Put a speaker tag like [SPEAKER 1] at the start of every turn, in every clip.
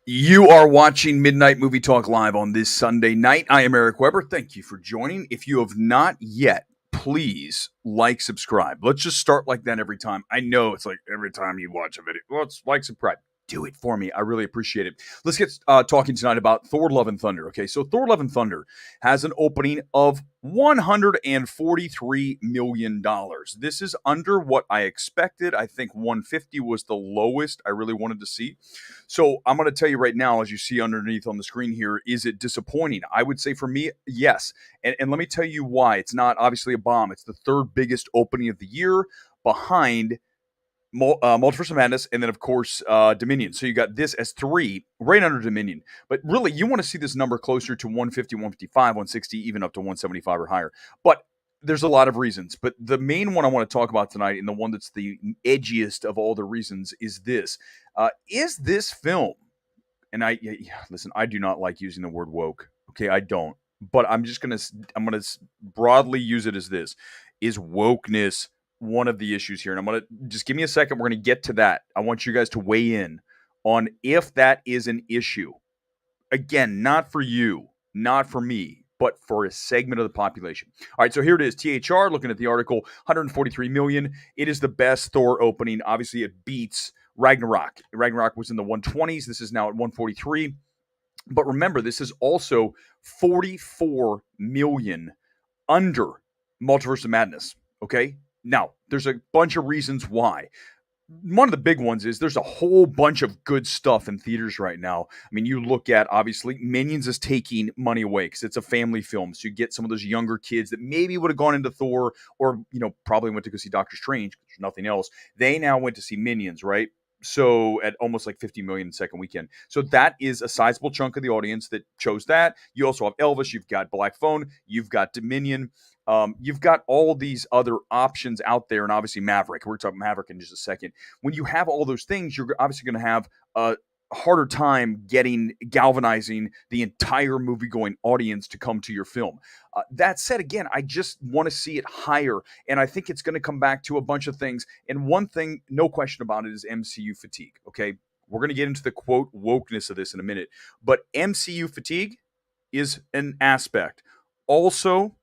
[SPEAKER 1] You are watching Midnight Movie Talk Live on this Sunday night. I am Eric Weber. Thank you for joining. If you have not yet, please like, subscribe. Let's just start like that every time. I know it's like every time you watch a video, well, it's like, subscribe. Do it for me. I really appreciate it. Let's get talking tonight about Thor Love and Thunder. Okay, so Thor Love and Thunder has an opening of $143 million. This is under what I expected. I think 150 was the lowest I really wanted to see. So I'm going to tell you right now, as you see underneath on the screen here, is it disappointing? I would say for me, yes. And let me tell you why. It's not obviously a bomb. It's the third biggest opening of the year behind Multiverse of Madness, and then, of course, Dominion. So you got this as three, right under Dominion. But really, you want to see this number closer to 150, 155, 160, even up to 175 or higher. But there's a lot of reasons. But the main one I want to talk about tonight, and the one that's the edgiest of all the reasons, is this. Is this film, and listen, I do not like using the word woke. Okay, I don't. But I'm gonna broadly use it as this: is wokeness one of the issues here? And I'm gonna just give me a second. We're gonna get to that. I want you guys to weigh in on if that is an issue. Again, not for you, not for me, but for a segment of the population. All right, so here it is. THR, looking at the article, 143 million. It is the best Thor opening. Obviously, it beats Ragnarok. Ragnarok was in the 120s. This is now at 143. But remember, this is also 44 million under Multiverse of Madness. Okay? Now, there's a bunch of reasons why. One of the big ones is there's a whole bunch of good stuff in theaters right now. I mean, you look at, obviously, Minions is taking money away because it's a family film. So you get some of those younger kids that maybe would have gone into Thor or, probably went to go see Doctor Strange because there's nothing else. They now went to see Minions, right? So at almost like 50 million second weekend. So that is a sizable chunk of the audience that chose that. You also have Elvis, you've got Black Phone, you've got Dominion. You've got all these other options out there, and obviously Maverick. We're talking Maverick in just a second. When you have all those things, you're obviously going to have a harder time galvanizing the entire movie-going audience to come to your film. That said, again, I just want to see it higher, and I think it's going to come back to a bunch of things. And one thing, no question about it, is MCU fatigue. Okay, we're going to get into the quote wokeness of this in a minute, but MCU fatigue is an aspect. Also,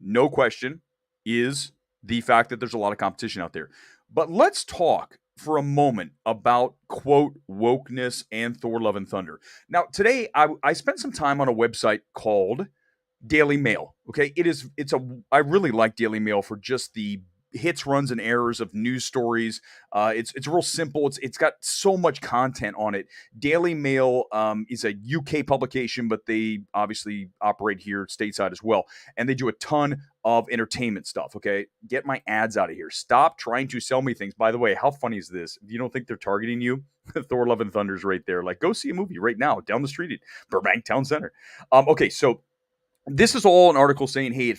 [SPEAKER 1] no question, is the fact that there's a lot of competition out there. But let's talk for a moment about, quote, wokeness and Thor Love and Thunder. Now, today, I spent some time on a website called Daily Mail. Okay, I really like Daily Mail for just the hits, runs, and errors of news stories. It's real simple. It's got so much content on it. Daily Mail is a UK publication, but they obviously operate here stateside as well, and they do a ton of entertainment stuff. Okay, get my ads out of here. Stop trying to sell me things. By the way, how funny is this? You don't think they're targeting you? Thor: Love and Thunder's right there. Like, go see a movie right now down the street at Burbank Town Center. Okay, so this is all an article saying, hey, it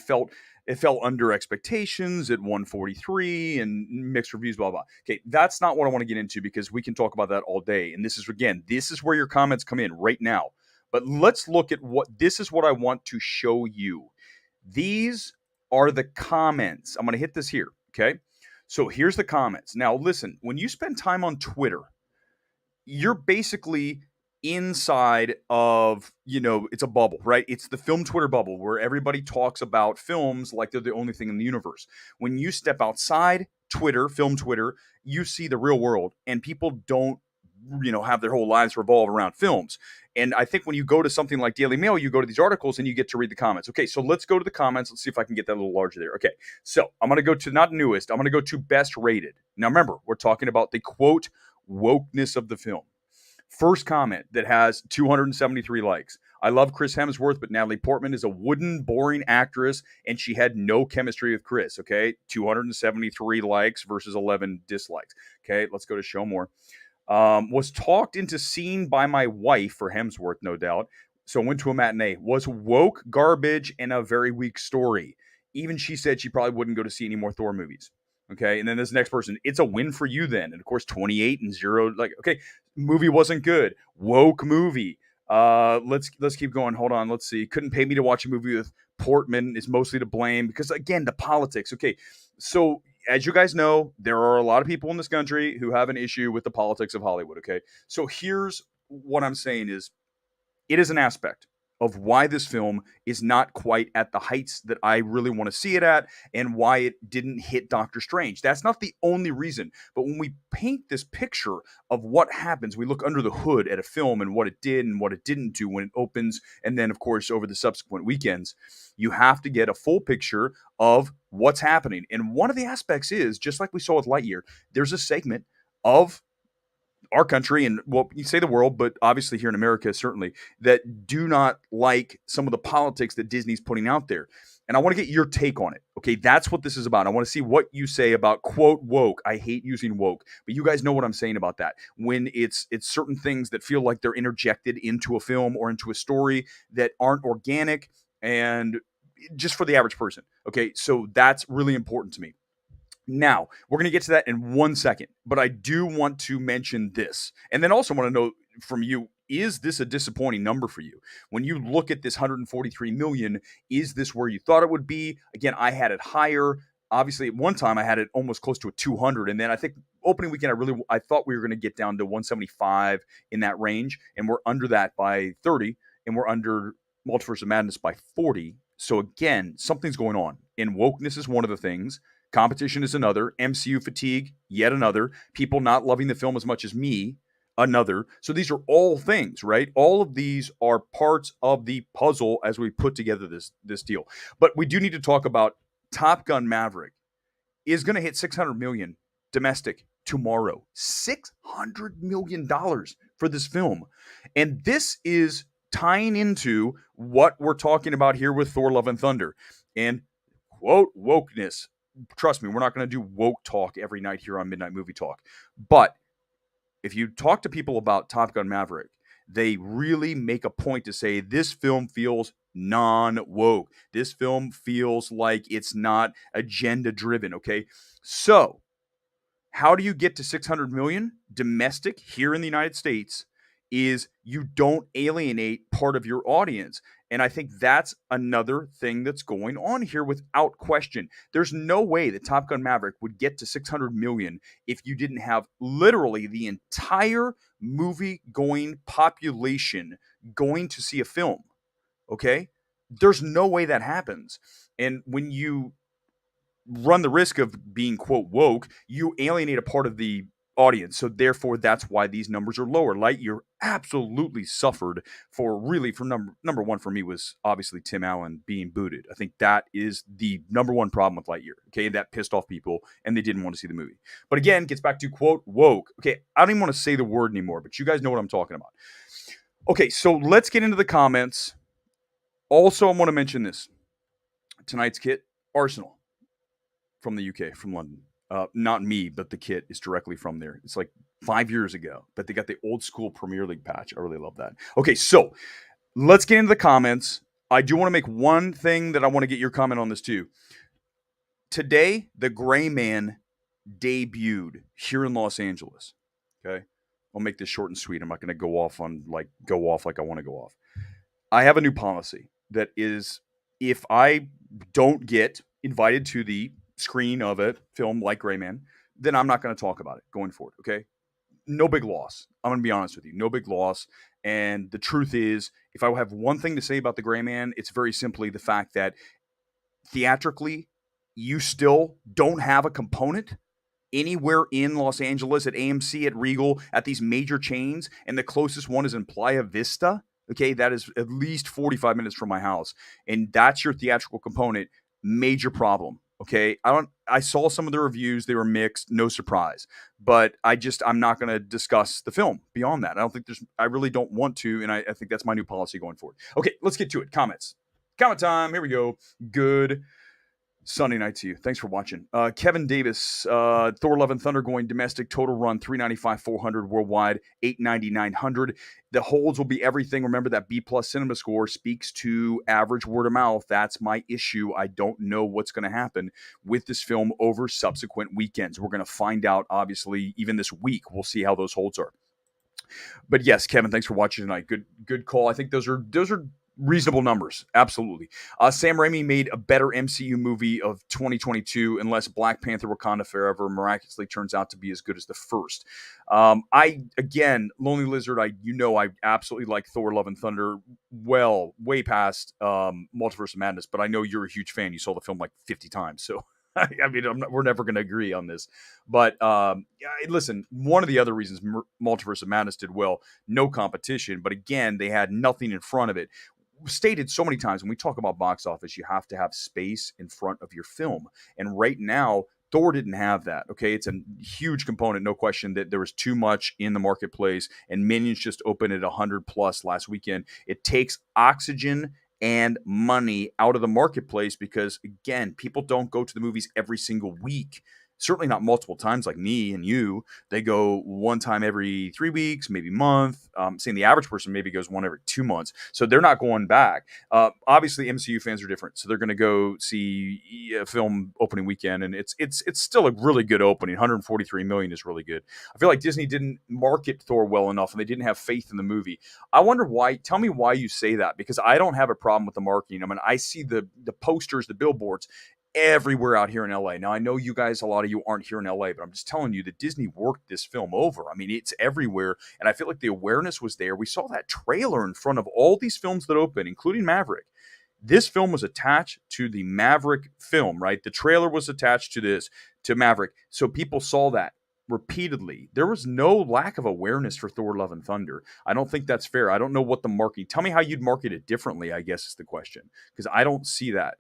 [SPEAKER 1] fell under expectations at 143 and mixed reviews, blah, blah. Okay, that's not what I want to get into because we can talk about that all day. And this is where your comments come in right now. But let's look at this is what I want to show you. These are the comments. I'm going to hit this here, okay? So here's the comments. Now, listen, when you spend time on Twitter, you're basically inside of, it's a bubble, right? It's the film Twitter bubble where everybody talks about films like they're the only thing in the universe. When you step outside Twitter, film Twitter, you see the real world, and people don't, have their whole lives revolve around films. And I think when you go to something like Daily Mail, you go to these articles and you get to read the comments. Okay, so let's go to the comments. Let's see if I can get that a little larger there. Okay, so I'm going to go to not newest. I'm going to go to best rated. Now, remember, we're talking about the quote wokeness of the film. First comment that has 273 likes. I love Chris Hemsworth, but Natalie Portman is a wooden, boring actress, and she had no chemistry with Chris. Okay, 273 likes versus 11 dislikes. Okay, let's go to show more. Was talked into seeing by my wife for Hemsworth, no doubt. So went to a matinee. Was woke garbage and a very weak story. Even she said she probably wouldn't go to see any more Thor movies. Okay, and then this next person, it's a win for you then. And of course, 28 and 0. Like, okay, movie wasn't good. Woke movie. Let's keep going. Hold on. Let's see. Couldn't pay me to watch a movie with Portman is mostly to blame because, again, the politics. Okay, so as you guys know, there are a lot of people in this country who have an issue with the politics of Hollywood. Okay, so here's what I'm saying is it is an aspect of why this film is not quite at the heights that I really want to see it at and why it didn't hit Doctor Strange. That's not the only reason. But when we paint this picture of what happens, we look under the hood at a film and what it did and what it didn't do when it opens, and then, of course, over the subsequent weekends, you have to get a full picture of what's happening. And one of the aspects is, just like we saw with Lightyear, there's a segment of our country and, well, you say the world, but obviously here in America, certainly, that do not like some of the politics that Disney's putting out there. And I want to get your take on it. Okay, that's what this is about. I want to see what you say about, quote, woke. I hate using woke, but you guys know what I'm saying about that. When it's certain things that feel like they're interjected into a film or into a story that aren't organic and just for the average person. Okay, so that's really important to me. Now, we're going to get to that in 1 second, but I do want to mention this. And then also want to know from you, is this a disappointing number for you? When you look at this 143 million, is this where you thought it would be? Again, I had it higher. Obviously, at one time I had it almost close to a 200, and then I think opening weekend I thought we were going to get down to 175 in that range, and we're under that by 30, and we're under Multiverse of Madness by 40. So again, something's going on. And wokeness is one of the things. Competition is another. MCU fatigue, yet another. People not loving the film as much as me, another. So these are all things, right? All of these are parts of the puzzle as we put together this deal. But we do need to talk about Top Gun Maverick is going to hit 600 million domestic tomorrow. $600 million for this film. And this is tying into what we're talking about here with Thor Love and Thunder. And quote, wokeness. Trust me, we're not going to do woke talk every night here on Midnight Movie Talk. But if you talk to people about Top Gun Maverick, they really make a point to say this film feels non-woke. This film feels like it's not agenda-driven, okay? So, how do you get to 600 million domestic here in the United States is you don't alienate part of your audience. And I think that's another thing that's going on here without question. There's no way that Top Gun Maverick would get to 600 million if you didn't have literally the entire movie-going population going to see a film, okay? There's no way that happens. And when you run the risk of being, quote, woke, you alienate a part of the audience. So therefore, that's why these numbers are lower. Lightyear absolutely suffered for number one for me was obviously Tim Allen being booted. I think that is the number one problem with Lightyear. Okay, that pissed off people and they didn't want to see the movie. But again, gets back to, quote, woke. Okay, I don't even want to say the word anymore, but you guys know what I'm talking about. Okay, so let's get into the comments. Also, I want to mention this. Tonight's kit, Arsenal from the UK, from London. Not me, but the kit is directly from there. It's like 5 years ago, but they got the old school Premier League patch. I really love that. Okay, so let's get into the comments. I do want to make one thing that I want to get your comment on this too. Today, the Gray Man debuted here in Los Angeles. Okay, I'll make this short and sweet. I'm not going to go off like I want to go off. I have a new policy that is, if I don't get invited to the screen of a film like Gray Man, then I'm not going to talk about it going forward, okay? No big loss. I'm going to be honest with you. No big loss. And the truth is, if I have one thing to say about the Gray Man, it's very simply the fact that theatrically, you still don't have a component anywhere in Los Angeles, at AMC, at Regal, at these major chains, and the closest one is in Playa Vista. Okay, that is at least 45 minutes from my house. And that's your theatrical component. Major problem. Okay, I saw some of the reviews, they were mixed, no surprise. But I'm not going to discuss the film beyond that. I really don't want to, and I think that's my new policy going forward. Okay, let's get to it. Comments. Comment time. Here we go. Good Sunday night to you. Thanks for watching. Kevin Davis, Thor Love and Thunder going domestic, total run 395 400, worldwide 890 900. The holds will be everything. Remember that B+ cinema score speaks to average word of mouth. That's my issue. I don't know what's going to happen with this film over subsequent weekends. We're going to find out, obviously, even this week. We'll see how those holds are. But yes, Kevin, thanks for watching tonight. Good call. I think those are Reasonable numbers, absolutely. Sam Raimi made a better MCU movie of 2022, unless Black Panther: Wakanda Forever miraculously turns out to be as good as the first. I again, Lonely Lizard. I absolutely like Thor: Love and Thunder. Well, way past Multiverse of Madness, but I know you're a huge fan. You saw the film like 50 times, so I mean, we're never going to agree on this. But yeah, listen, one of the other reasons Multiverse of Madness did well, no competition, but again, they had nothing in front of it. Stated so many times when we talk about box office, you have to have space in front of your film. And right now, Thor didn't have that. Okay. It's a huge component, no question, that there was too much in the marketplace, and Minions just opened at 100 plus last weekend. It takes oxygen and money out of the marketplace because, again, people don't go to the movies every single week. Certainly not multiple times like me and you. They go one time every 3 weeks, maybe a month. Saying the average person maybe goes one every 2 months. So they're not going back. Obviously, MCU fans are different. So they're going to go see a film opening weekend, and it's still a really good opening. 143 million is really good. I feel like Disney didn't market Thor well enough, and they didn't have faith in the movie. I wonder why. Tell me why you say that, because I don't have a problem with the marketing. I mean, I see the posters, the billboards everywhere out here in LA. Now, I know you guys, a lot of you aren't here in LA, but I'm just telling you that Disney worked this film over. I mean, it's everywhere, and I feel like the awareness was there. We saw that trailer in front of all these films that open, including Maverick. This film was attached to the Maverick film, right? The trailer was attached to to Maverick. So people saw that repeatedly. There was no lack of awareness for Thor: Love and Thunder. I don't think that's fair. I don't know what the marketing. Tell me how you'd market it differently, I guess is the question, because I don't see that.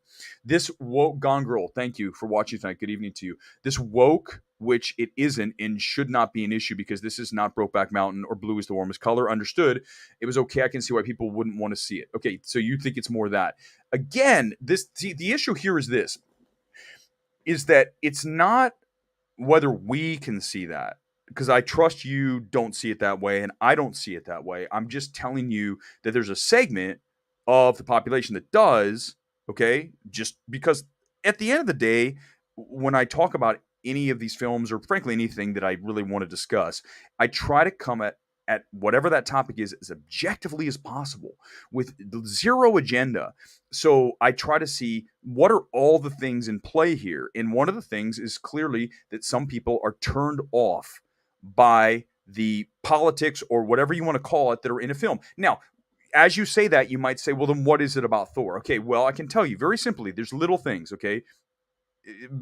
[SPEAKER 1] This woke Gone Girl, thank you for watching tonight. Good evening to you. This woke, which it isn't and should not be an issue because this is not Brokeback Mountain or Blue is the Warmest Color. Understood. It was okay. I can see why people wouldn't want to see it. Okay, so you think it's more that. Again, the issue here is this, is that it's not whether we can see that, because I trust you don't see it that way and I don't see it that way. I'm just telling you that there's a segment of the population that does, okay? Just because at the end of the day, when I talk about any of these films, or frankly anything that I really want to discuss, I try to come at whatever that topic is as objectively as possible with zero agenda. So I try to see what are all the things in play here. And one of the things is clearly that some people are turned off by the politics or whatever you want to call it that are in a film. Now, as you say that, you might say, well, then what is it about Thor? Okay, well, I can tell you very simply, there's little things, okay?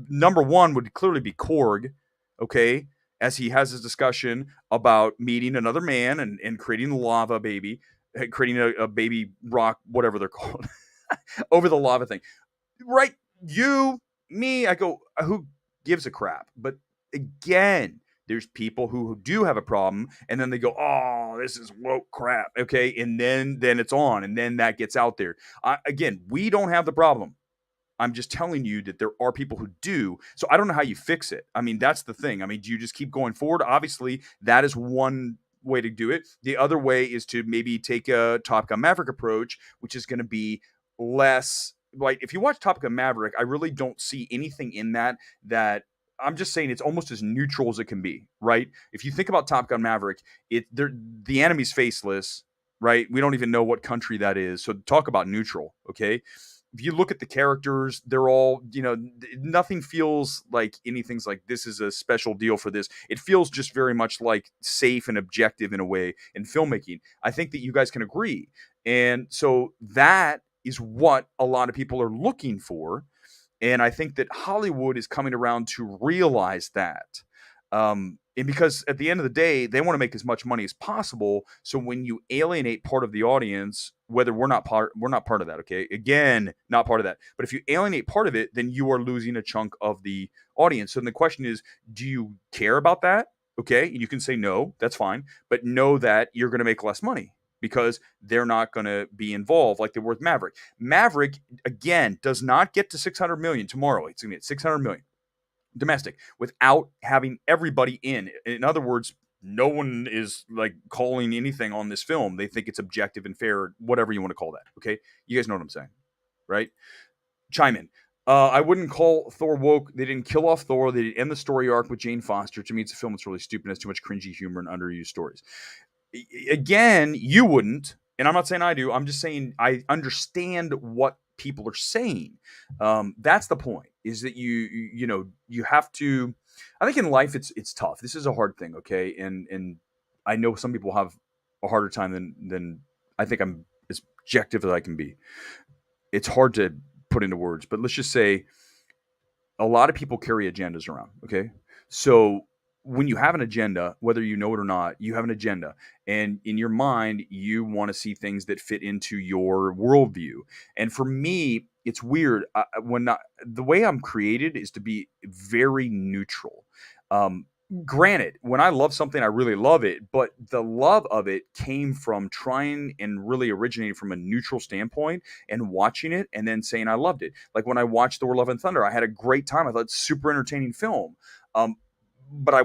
[SPEAKER 1] Number one would clearly be Korg, okay, as he has his discussion about meeting another man and creating the lava baby, creating a baby rock, whatever they're called, over the lava thing. Right? You, me, I go, who gives a crap? But again, there's people who do have a problem, and then they go, "Oh, this is woke crap." Okay, and then it's on, and then that gets out there. Again, we don't have the problem. I'm just telling you that there are people who do. So I don't know how you fix it. I mean, that's the thing. I mean, do you just keep going forward? Obviously, that is one way to do it. The other way is to maybe take a Top Gun Maverick approach, which is going to be less like, if you watch Top Gun Maverick, I really don't see anything in that I'm just saying it's almost as neutral as it can be, right? If you think about Top Gun Maverick, the enemy's faceless, right? We don't even know what country that is. So talk about neutral, okay? If you look at the characters, they're all, nothing feels like anything's like this is a special deal for this. It feels just very much like safe and objective in a way in filmmaking. I think that you guys can agree. And so that is what a lot of people are looking for. And I think that Hollywood is coming around to realize that. And because at the end of the day, they want to make as much money as possible. So when you alienate part of the audience, whether we're not part of that, okay? Again, not part of that. But if you alienate part of it, then you are losing a chunk of the audience. So then the question is, do you care about that? Okay, and you can say no, that's fine, but know that you're going to make less money because they're not going to be involved like they were with Maverick. Maverick, again, does not get to 600 million tomorrow. It's going to get 600 million domestic without having everybody in. In other words, no one is like calling anything on this film. They think it's objective and fair, whatever you want to call that. Okay. You guys know what I'm saying, right? Chime in. I wouldn't call Thor woke. They didn't kill off Thor. They didn't end the story arc with Jane Foster. To me, it's a film that's really stupid. It has too much cringy humor and underused stories. Again, you wouldn't. And I'm not saying I do. I'm just saying I understand what people are saying. That's the point. Is that you have to. I think in life it's tough. This is a hard thing, okay? And I know some people have a harder time than I think I'm as objective as I can be. It's hard to put into words, but let's just say a lot of people carry agendas around. Okay. So when you have an agenda, whether you know it or not, you have an agenda. And in your mind, you want to see things that fit into your worldview. And for me, it's weird. The way I'm created is to be very neutral. Um, Granted, when I love something, I really love it, but the love of it came from trying and really originating from a neutral standpoint and watching it and then saying I loved it. Like when I watched Thor: Love and Thunder, I had a great time. I thought it's super entertaining film. Um, but I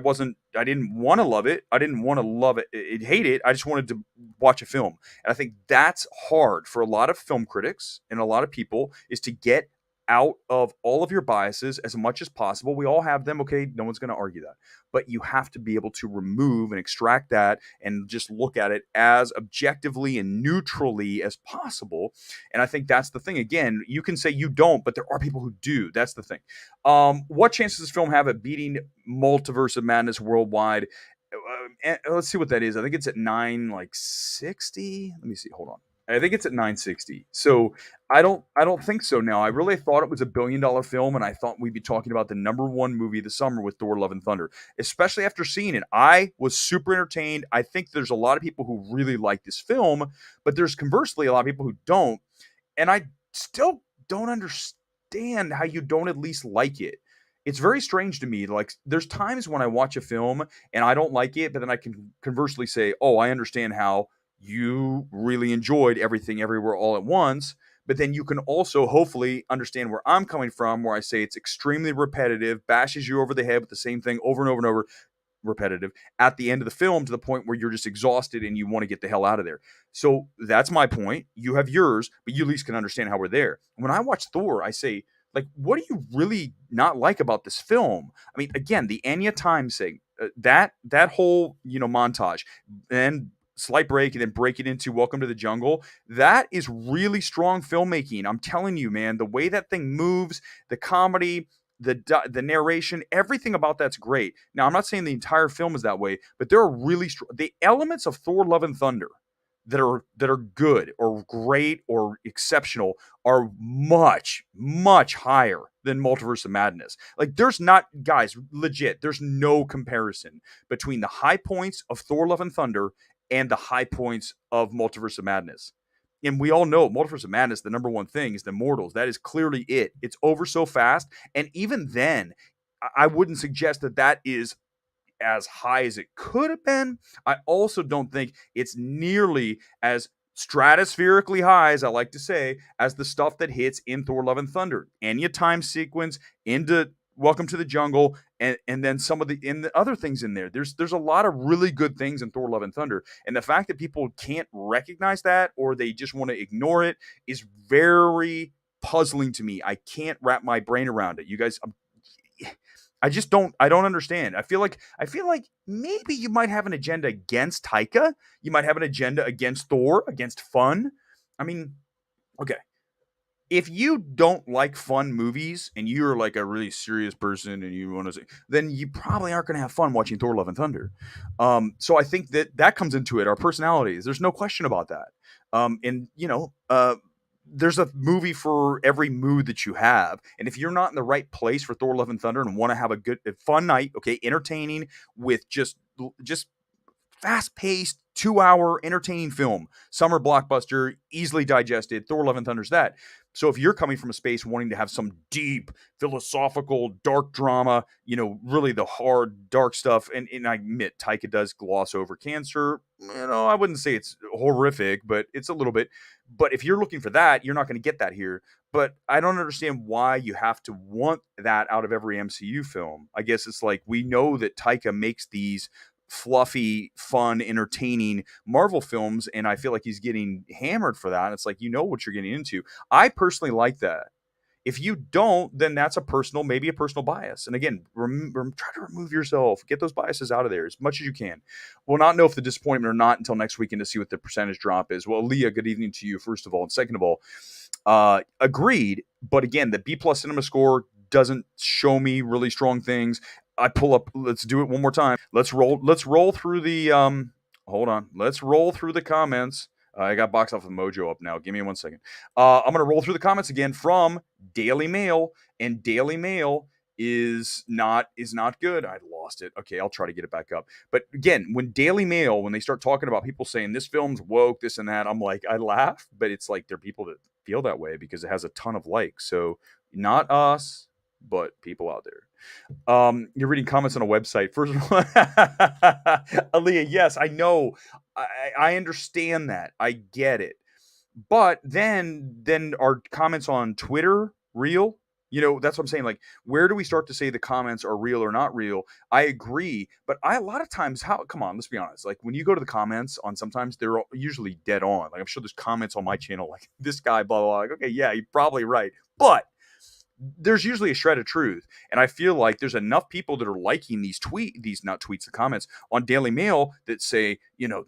[SPEAKER 1] didn't want to love it. I didn't want to love hate it. I just wanted to watch a film. And I think that's hard for a lot of film critics and a lot of people is to get out of all of your biases as much as possible. We all have them. Okay. No one's going to argue that, but you have to be able to remove and extract that and just look at it as objectively and neutrally as possible. And I think that's the thing. Again, you can say you don't, but there are people who do. That's the thing. What chance does this film have at beating Multiverse of Madness worldwide? Let's see what that is. I think it's at 960. Let me see. Hold on. I think it's at 960. So I don't think so now. I really thought it was $1 billion film, and I thought we'd be talking about the number one movie of the summer with Thor: Love and Thunder. Especially after seeing it, I was super entertained. I think there's a lot of people who really like this film, but there's conversely a lot of people who don't, and I still don't understand how you don't at least like it. It's very strange to me. Like, there's times when I watch a film and I don't like it, but then I can conversely say, "Oh, I understand how you really enjoyed Everything Everywhere All at Once." But then you can also hopefully understand where I'm coming from, where I say it's extremely repetitive, bashes you over the head with the same thing over and over and over, repetitive at the end of the film to the point where you're just exhausted and you want to get the hell out of there. So that's my point. You have yours, but you at least can understand how we're there. When I watch Thor, I say, like, what do you really not like about this film? I mean, again, the Anya time thing, that whole montage, and slight break and then break it into Welcome to the Jungle. That is really strong filmmaking. I'm telling you, man, the way that thing moves, the comedy, the narration, everything about that's great. Now, I'm not saying the entire film is that way, but there are really the elements of Thor: Love and Thunder that are good or great or exceptional are much much higher than Multiverse of Madness. Like, there's not, guys, legit, there's no comparison between the high points of Thor: Love and Thunder and the high points of Multiverse of Madness. And we all know Multiverse of Madness, the number one thing is the Immortals. That is clearly it. It's over so fast. And even then, I wouldn't suggest that that is as high as it could have been. I also don't think it's nearly as stratospherically high, as I like to say, as the stuff that hits in Thor: Love and Thunder. Anya time sequence into Welcome to the Jungle, and then some of the other things in there. There's a lot of really good things in Thor: Love and Thunder, and the fact that people can't recognize that or they just want to ignore it is very puzzling to me. I can't wrap my brain around it. You guys, I don't understand. I feel like maybe you might have an agenda against Taika. You might have an agenda against Thor, against fun. I mean, okay, if you don't like fun movies and you're like a really serious person and you want to say, then you probably aren't going to have fun watching Thor: Love and Thunder. So I think that comes into it. Our personalities. There's no question about that. And there's a movie for every mood that you have. And if you're not in the right place for Thor: Love and Thunder and want to have a fun night, okay, entertaining with just fast-paced 2-hour entertaining film, summer blockbuster, easily digested, Thor: Love and Thunder's that. So if you're coming from a space wanting to have some deep philosophical dark drama, really the hard dark stuff, and I admit Taika does gloss over cancer. I wouldn't say it's horrific, but it's a little bit. But if you're looking for that, you're not going to get that here. But I don't understand why you have to want that out of every MCU film. I guess it's like, we know that Taika makes these fluffy, fun, entertaining Marvel films, and I feel like he's getting hammered for that. It's like, what you're getting into. I personally like that. If you don't, then that's maybe a personal bias. And again, try to remove yourself, get those biases out of there as much as you can. We'll not know if the disappointment or not until next weekend to see what the percentage drop is. Well, Leah, good evening to you, first of all. And second of all, agreed. But again, the B plus cinema score doesn't show me really strong things. I pull up, let's do it one more time. Let's roll through the, hold on. Let's roll through the comments. I got Box Office Mojo up now. Give me 1 second. I'm going to roll through the comments again from Daily Mail, and Daily Mail is not good. I lost it. Okay, I'll try to get it back up. But again, when Daily Mail, when they start talking about people saying this film's woke, this and that, I'm like, I laugh, but it's like they're people that feel that way because it has a ton of likes. So not us, but people out there. You're reading comments on a website. First of all, Aaliyah, yes, I know. I understand that. I get it. But then our comments on Twitter real? That's what I'm saying. Like, where do we start to say the comments are real or not real? I agree, but a lot of times, come on, let's be honest. Like, when you go to the comments on sometimes, they're usually dead on. Like, I'm sure there's comments on my channel like this guy, blah blah blah. Like, okay, yeah, you're probably right, but there's usually a shred of truth. And I feel like there's enough people that are liking these not tweets, the comments on Daily Mail that say,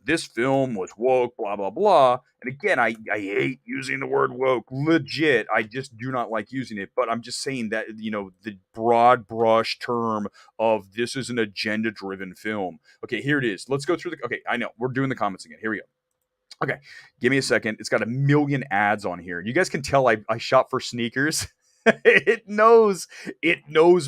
[SPEAKER 1] this film was woke, blah, blah, blah. And again, I hate using the word woke, legit. I just do not like using it. But I'm just saying that, the broad brush term of this is an agenda driven film. Okay, here it is. Let's go through okay, I know we're doing the comments again. Here we go. Okay, give me a second. It's got a million ads on here. You guys can tell I shop for sneakers. It knows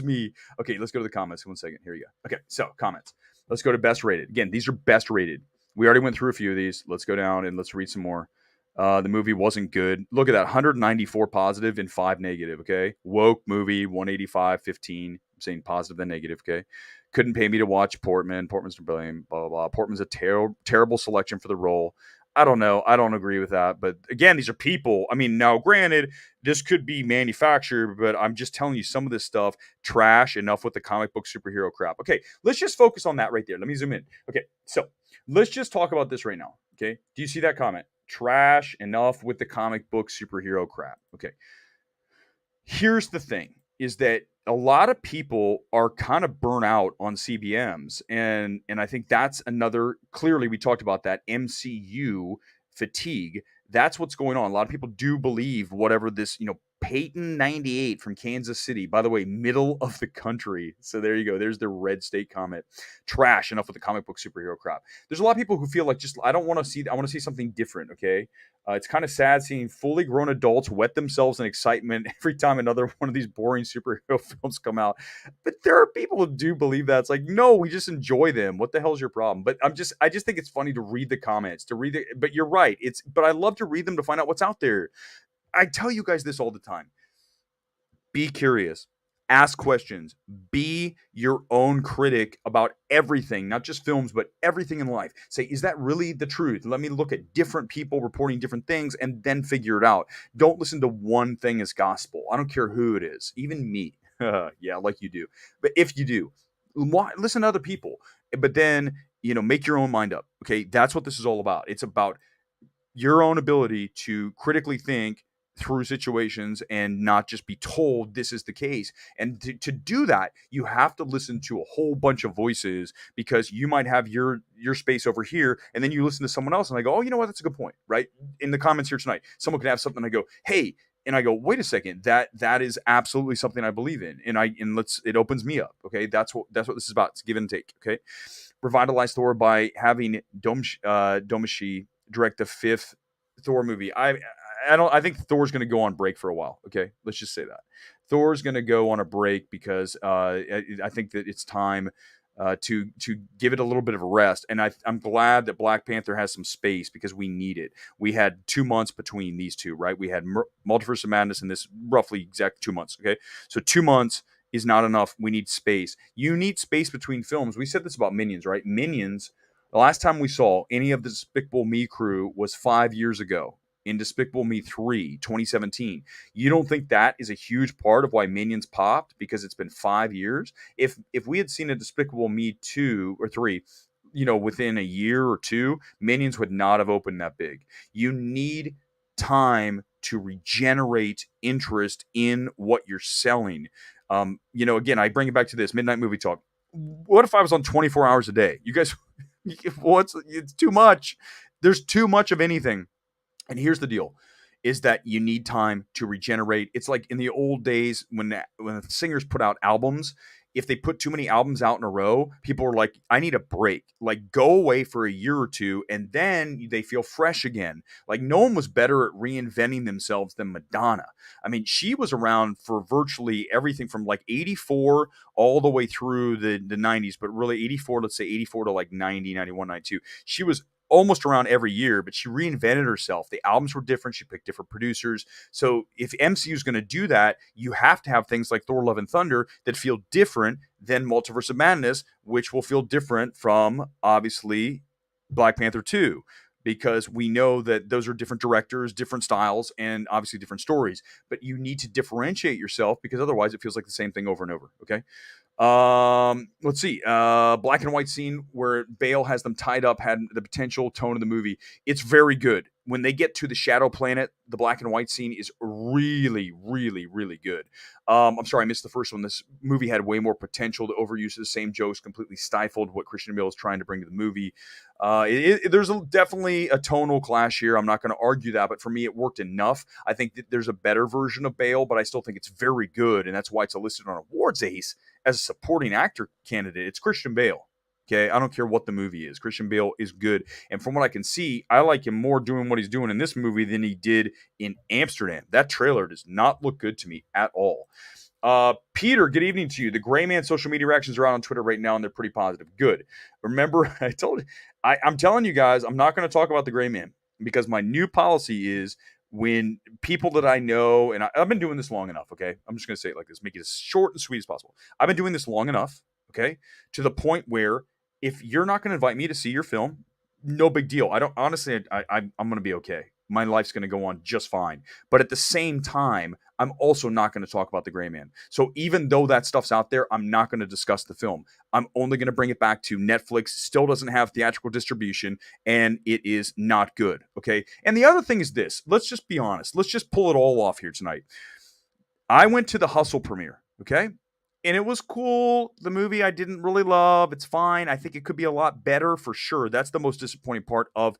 [SPEAKER 1] me. Okay, let's go to the comments. 1 second. Here we go. Okay, so comments. Let's go to best rated. Again, these are best rated. We already went through a few of these. Let's go down and let's read some more. The movie wasn't good. Look at that. 194 positive and 5 negative. Okay. Woke movie, 185, 15. I'm saying positive then negative. Okay. Couldn't pay me to watch Portman. Portman's to blame. Blah, blah, blah. Portman's a terrible selection for the role. I don't know. I don't agree with that. But again, these are people. I mean, now granted, this could be manufactured, but I'm just telling you some of this stuff, trash, enough with the comic book superhero crap. Okay, let's just focus on that right there. Let me zoom in. Okay, so let's just talk about this right now. Okay, do you see that comment? Trash, enough with the comic book superhero crap. Okay, here's the thing is that a lot of people are kind of burnt out on CBMs. And I think that's another, clearly we talked about that MCU fatigue. That's what's going on. A lot of people do believe whatever this, Peyton 98 from Kansas City, by the way, middle of the country. So there you go. There's the red state comment. Trash, enough with the comic book superhero crap. There's a lot of people who feel like I want to see something different. Okay. It's kind of sad seeing fully grown adults wet themselves in excitement every time another one of these boring superhero films come out. But there are people who do believe that. It's like, no, we just enjoy them. What the hell's your problem? But I just think it's funny to read the comments, but you're right. But I love to read them to find out what's out there. I tell you guys this all the time. Be curious. Ask questions. Be your own critic about everything, not just films, but everything in life. Say, is that really the truth? Let me look at different people reporting different things and then figure it out. Don't listen to one thing as gospel. I don't care who it is, even me. Yeah, like you do. But if you do, listen to other people. But then, make your own mind up. Okay, that's what this is all about. It's about your own ability to critically think through situations and not just be told this is the case. And to do that, you have to listen to a whole bunch of voices, because you might have your space over here, and then you listen to someone else and I go, oh, you know what? That's a good point, right? In the comments here tonight, someone could have something. I go, hey, and I go, wait a second, that is absolutely something I believe in. It opens me up. Okay. That's what this is about. It's give and take. Okay. Revitalize Thor by having Domishi direct the 5th Thor movie. I think Thor's going to go on break for a while. Okay, let's just say that Thor's going to go on a break because I think that it's time to give it a little bit of a rest. And I'm glad that Black Panther has some space because we need it. We had 2 months between these two, right? We had Multiverse of Madness and this roughly exact 2 months. Okay, so 2 months is not enough. We need space. You need space between films. We said this about Minions, right? Minions. The last time we saw any of the Despicable Me crew was 5 years ago in Despicable Me 3, 2017. You don't think that is a huge part of why Minions popped because it's been 5 years? If we had seen a Despicable Me 2 or 3, within a year or two, Minions would not have opened that big. You need time to regenerate interest in what you're selling. Again, I bring it back to this midnight movie talk. What if I was on 24 hours a day? You guys, it's too much. There's too much of anything. And here's the deal is that you need time to regenerate. It's like in the old days when the singers put out albums, if they put too many albums out in a row, people are like, I need a break. Like, go away for a year or two, and then they feel fresh again. Like, no one was better at reinventing themselves than Madonna. I mean, she was around for virtually everything from like 84 all the way through the 90s, but really 84, let's say 84 to like 90, 91, 92. She was almost around every year, but she reinvented herself. The albums were different. She picked different producers. So if MCU is going to do that, you have to have things like Thor: Love and Thunder that feel different than Multiverse of Madness, which will feel different from, obviously, Black Panther 2, because we know that those are different directors, different styles, and obviously different stories. But you need to differentiate yourself because otherwise it feels like the same thing over and over, okay? Let's see. Black and white scene where Bale has them tied up had the potential tone of the movie. It's very good. When they get to the Shadow Planet, the black and white scene is really, really, really good. I'm sorry, I missed the first one. This movie had way more potential. The overuse of the same jokes completely stifled what Christian Bale is trying to bring to the movie. There's definitely a tonal clash here. I'm not going to argue that, but for me, it worked enough. I think that there's a better version of Bale, but I still think it's very good, and that's why it's listed on Awards Ace as a supporting actor candidate. It's Christian Bale. Okay, I don't care what the movie is. Christian Bale is good. And from what I can see, I like him more doing what he's doing in this movie than he did in Amsterdam. That trailer does not look good to me at all. Peter, good evening to you. The Gray Man social media reactions are out on Twitter right now, and they're pretty positive. Good. Remember, I'm telling you guys, I'm not going to talk about the Gray Man because my new policy is when people that I know, and I've been doing this long enough, okay? I'm just going to say it like this, make it as short and sweet as possible. I've been doing this long enough, okay, to the point where if you're not going to invite me to see your film, no big deal. I don't, honestly, I'm going to be okay. My life's going to go on just fine. But at the same time, I'm also not going to talk about the Gray Man. So even though that stuff's out there, I'm not going to discuss the film. I'm only going to bring it back to Netflix. Still doesn't have theatrical distribution, and it is not good. Okay. And the other thing is this. Let's just be honest. Let's just pull it all off here tonight. I went to the Hustle premiere. Okay. And it was cool. The movie I didn't really love. It's fine. I think it could be a lot better for sure. That's the most disappointing part of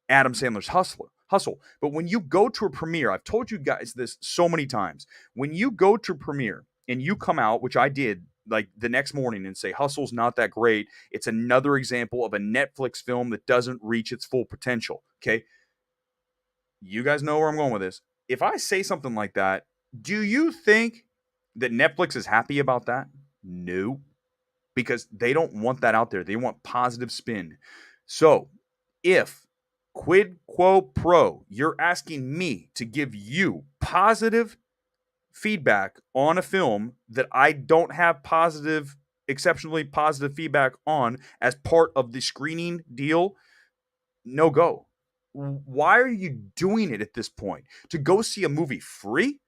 [SPEAKER 1] Adam Sandler's Hustle. But when you go to a premiere, I've told you guys this so many times. When you go to a premiere and you come out, which I did like the next morning and say, Hustle's not that great. It's another example of a Netflix film that doesn't reach its full potential. Okay. You guys know where I'm going with this. If I say something like that, do you think that Netflix is happy about that? No, because they don't want that out there. They want positive spin. So if quid quo pro, you're asking me to give you positive feedback on a film that I don't have exceptionally positive feedback on as part of the screening deal, no go. Why are you doing it at this point? To go see a movie free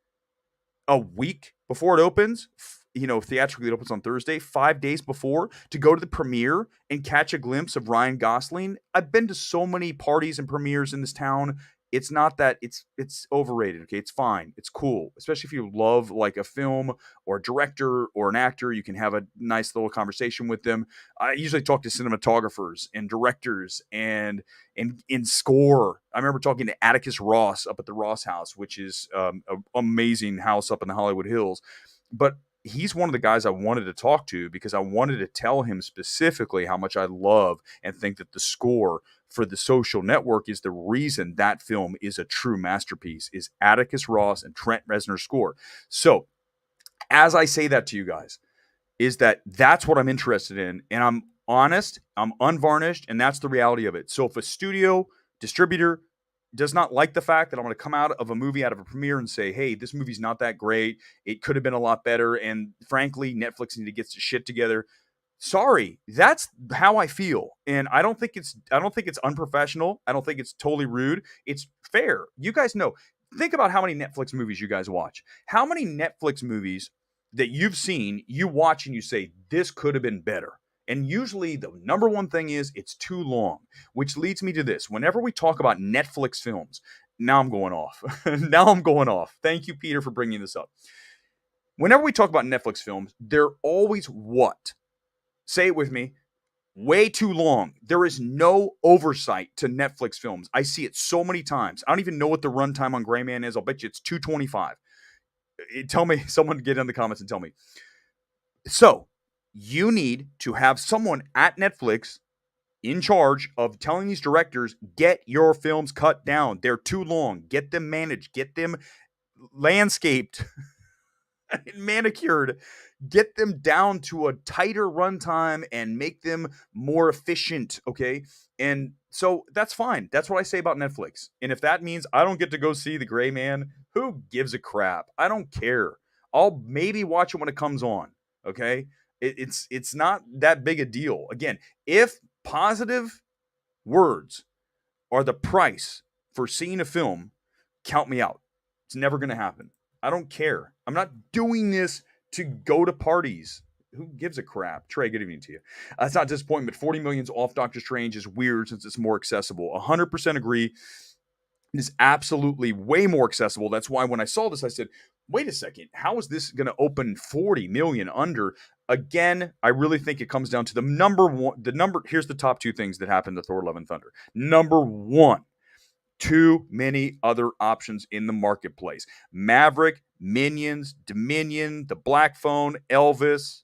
[SPEAKER 1] a week before it opens, theatrically it opens on Thursday, 5 days before, to go to the premiere and catch a glimpse of Ryan Gosling. I've been to so many parties and premieres in this town. It's not that it's overrated. Okay. It's fine. It's cool. Especially if you love like a film or a director or an actor, you can have a nice little conversation with them. I usually talk to cinematographers and directors and in score. I remember talking to Atticus Ross up at the Ross House, which is an amazing house up in the Hollywood Hills. But he's one of the guys I wanted to talk to because I wanted to tell him specifically how much I love and think that the score for The Social Network is the reason that film is a true masterpiece, is Atticus Ross and Trent Reznor's score. So as I say that to you guys, is that's what I'm interested in. And I'm honest, I'm unvarnished, and that's the reality of it. So if a studio distributor does not like the fact that I'm going to come out of a movie, out of a premiere and say, hey, this movie's not that great. It could have been a lot better. And frankly, Netflix needs to get its shit together. Sorry, that's how I feel. And I don't think it's unprofessional. I don't think it's totally rude. It's fair. You guys know. Think about how many Netflix movies you guys watch. How many Netflix movies that you've seen, you watch and you say, this could have been better. And usually the number one thing is it's too long, which leads me to this. Whenever we talk about Netflix films, Now I'm going off. Now I'm going off. Thank you, Peter, for bringing this up. Whenever we talk about Netflix films, they're always what? Say it with me. Way too long. There is no oversight to Netflix films. I see it so many times. I don't even know what the runtime on Gray Man is. I'll bet you it's 225. Tell me, someone get in the comments and tell me. So, you need to have someone at Netflix in charge of telling these directors, get your films cut down. They're too long. Get them managed. Get them landscaped and manicured. Get them down to a tighter runtime and make them more efficient. Okay. And so that's fine. That's what I say about Netflix. And if that means I don't get to go see The Gray Man, who gives a crap? I don't care. I'll maybe watch it when it comes on. Okay. It's not that big a deal. Again, if positive words are the price for seeing a film, count me out. It's never going to happen. I don't care. I'm not doing this to go to parties. Who gives a crap? Trey, good evening to you. That's not disappointing, but 40 million's off Doctor Strange is weird since it's more accessible. 100% agree. It is absolutely way more accessible. That's why when I saw this, I said, wait a second, how is this going to open 40 million under? Again, I really think it comes down to the number one. Here's the top two things that happened to Thor: Love and Thunder. Number one, too many other options in the marketplace. Maverick, Minions, Dominion, the Black Phone, Elvis,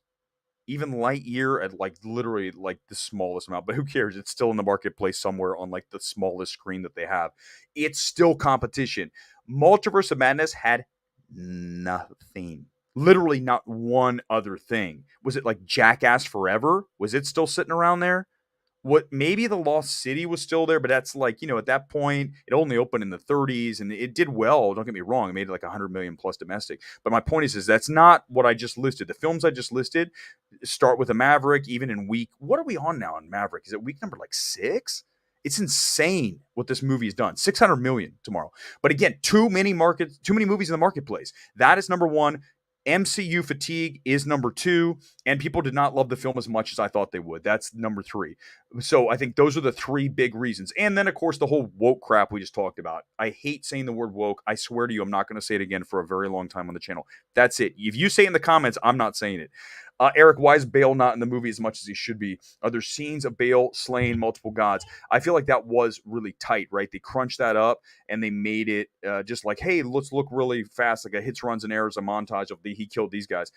[SPEAKER 1] even Lightyear at like literally like the smallest amount, but who cares? It's still in the marketplace somewhere on like the smallest screen that they have. It's still competition. Multiverse of Madness had nothing. Literally not one other thing. Was it like Jackass Forever? Was it still sitting around there? What, maybe the Lost City was still there, but that's like, at that point it only opened in the 30s and it did well. Don't get me wrong, it made like 100 million plus domestic. But my point is that's not what I just listed. The films I just listed start with a Maverick, even in week. What are we on now in Maverick? Is it week number like 6? It's insane what this movie has done. 600 million tomorrow. But again, too many movies in the marketplace. That is number one. MCU fatigue is number two, and people did not love the film as much as I thought they would. That's number three. So I think those are the three big reasons. And then, of course, the whole woke crap we just talked about. I hate saying the word woke. I swear to you, I'm not going to say it again for a very long time on the channel. That's it. If you say it in the comments, I'm not saying it. Eric, why is Bale not in the movie as much as he should be? Are there scenes of Bale slaying multiple gods? I feel like that was really tight, right? They crunched that up and they made it just like, hey, let's look really fast, like a hits, runs, and errors, a montage of he killed these guys.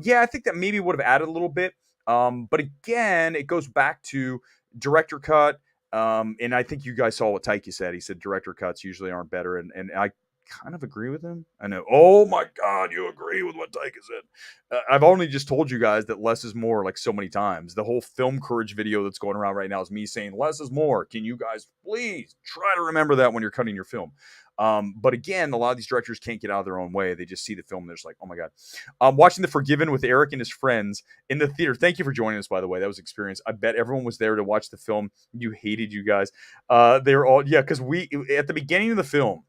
[SPEAKER 1] Yeah, I think that maybe would have added a little bit. But again, it goes back to director cut. And I think you guys saw what Taiki said. He said director cuts usually aren't better. And I kind of agree with him. I know. Oh my God, you agree with what Taika said. I've only just told you guys that less is more like so many times. The whole film courage video that's going around right now is me saying less is more. Can you guys please try to remember that when you're cutting your film? But again, a lot of these directors can't get out of their own way. They just see the film and they're just like, oh my God. Watching The Forgiven with Eric and his friends in the theater. Thank you for joining us, by the way. That was an experience. I bet everyone was there to watch the film. You hated you guys. They were all, yeah, because we, at the beginning of the film,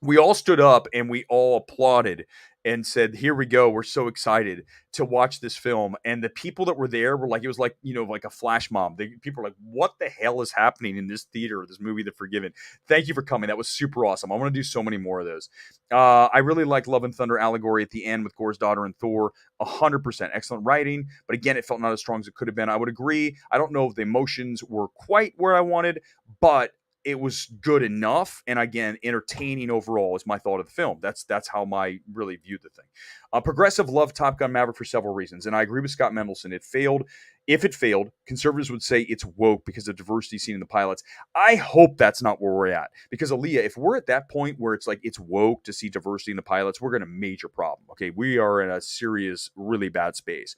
[SPEAKER 1] we all stood up and we all applauded and said, here we go. We're so excited to watch this film. And the people that were there were like, it was like, like a flash mob. People were like, what the hell is happening in this theater, this movie, The Forgiven? Thank you for coming. That was super awesome. I want to do so many more of those. I really liked Love and Thunder allegory at the end with Gore's daughter and Thor. 100%. Excellent writing. But again, it felt not as strong as it could have been. I would agree. I don't know if the emotions were quite where I wanted, but it was good enough, and again, entertaining overall is my thought of the film. That's how I really viewed the thing. Progressive loved Top Gun Maverick for several reasons, and I agree with Scott Mendelson. It failed. If it failed, conservatives would say it's woke because of diversity seen in the pilots. I hope that's not where we're at, because Aaliyah, if we're at that point where it's like it's woke to see diversity in the pilots, we're going to major problem. Okay, we are in a serious, really bad space.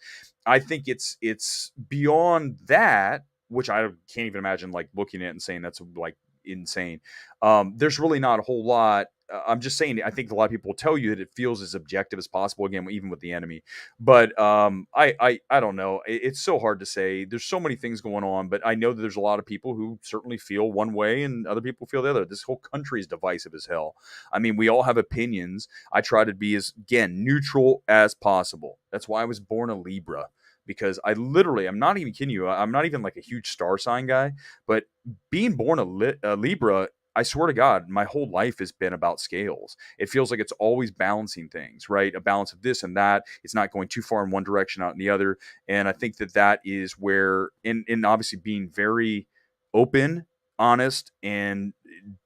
[SPEAKER 1] I think it's beyond that, which I can't even imagine like looking at and saying that's like insane. There's really not a whole lot. I'm just saying, I think a lot of people will tell you that it feels as objective as possible, again, even with the enemy. But I don't know. It's so hard to say. There's so many things going on, but I know that there's a lot of people who certainly feel one way and other people feel the other. This whole country is divisive as hell. I mean, we all have opinions. I try to be as, again, neutral as possible. That's why I was born a Libra. Because I'm not even kidding you. I'm not even like a huge star sign guy, but being born a Libra I swear to God, my whole life has been about scales. It feels like it's always balancing things, right? A balance of this and that. It's not going too far in one direction, out in the other. And I think that that is where, in obviously being very open, honest, and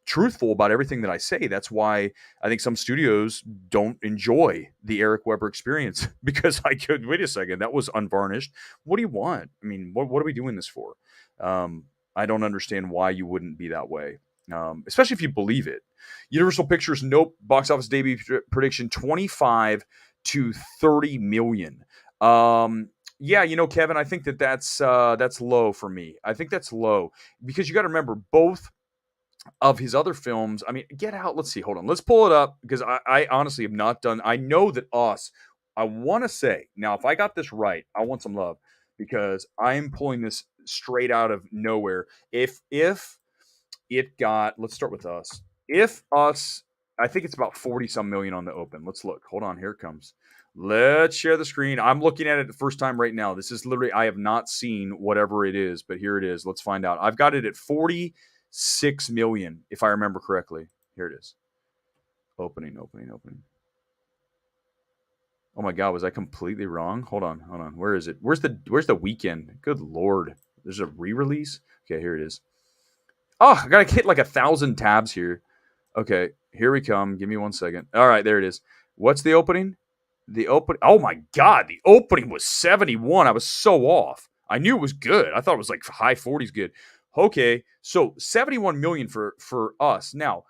[SPEAKER 1] truthful about everything that I say. That's why I think some studios don't enjoy the Eric Weber experience because I could wait a second, that was unvarnished. What do you want? I mean, what are we doing this for? I don't understand why you wouldn't be that way, especially if you believe it. Universal Pictures Nope box office debut prediction 25 to 30 million. Yeah, Kevin, I think that's low for me. I think that's low because you got to remember both of his other films. I mean, Get Out. Let's see. Hold on. Let's pull it up because I honestly have not done. I know that Us. I want to say now, if I got this right, I want some love because I am pulling this straight out of nowhere. If it got, let's start with Us. If Us, I think it's about 40 some million on the open. Let's look. Hold on. Here it comes. Let's share the screen. I'm looking at it the first time right now. This is literally, I have not seen whatever it is, but here it is. Let's find out. I've got it at 46 million, if I remember correctly. Here it is. Opening. Oh my God, was I completely wrong? Hold on. Where is it? Where's the weekend? Good Lord. There's a re-release? Okay, here it is. Oh, I gotta hit like 1,000 tabs here. Okay, here we come. Give me 1 second. All right, there it is. What's the opening? The open. Oh my God, the opening was 71. I was so off. I knew it was good. I thought it was like high 40s good. Okay, so 71 million for Us. Now,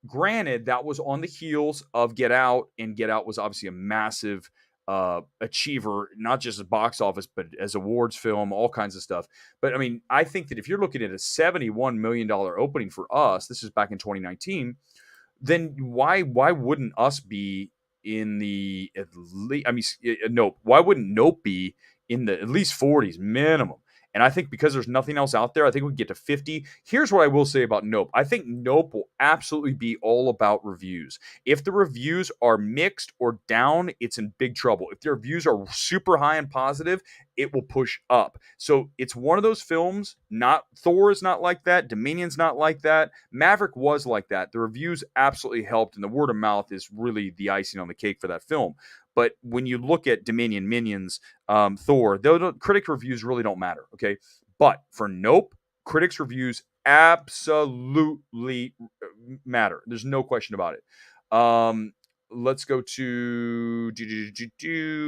[SPEAKER 1] granted, that was on the heels of Get Out, and Get Out was obviously a massive achiever, not just as box office, but as awards film, all kinds of stuff. But I mean, I think that if you're looking at a $71 million opening for Us, this is back in 2019, then why wouldn't Us be in the at least? I mean, Nope. Why wouldn't Nope be in the at least 40s minimum? And I think because there's nothing else out there, I think we can get to 50. Here's what I will say about Nope. I think Nope will absolutely be all about reviews. If the reviews are mixed or down, it's in big trouble. If the reviews are super high and positive, it will push up. So it's one of those films. Not Thor is not like that. Dominion's not like that. Maverick was like that. The reviews absolutely helped, and the word of mouth is really the icing on the cake for that film. But when you look at Dominion, Minions, Thor, critic reviews really don't matter. Okay, but for Nope, critics reviews absolutely matter. There's no question about it. Let's go to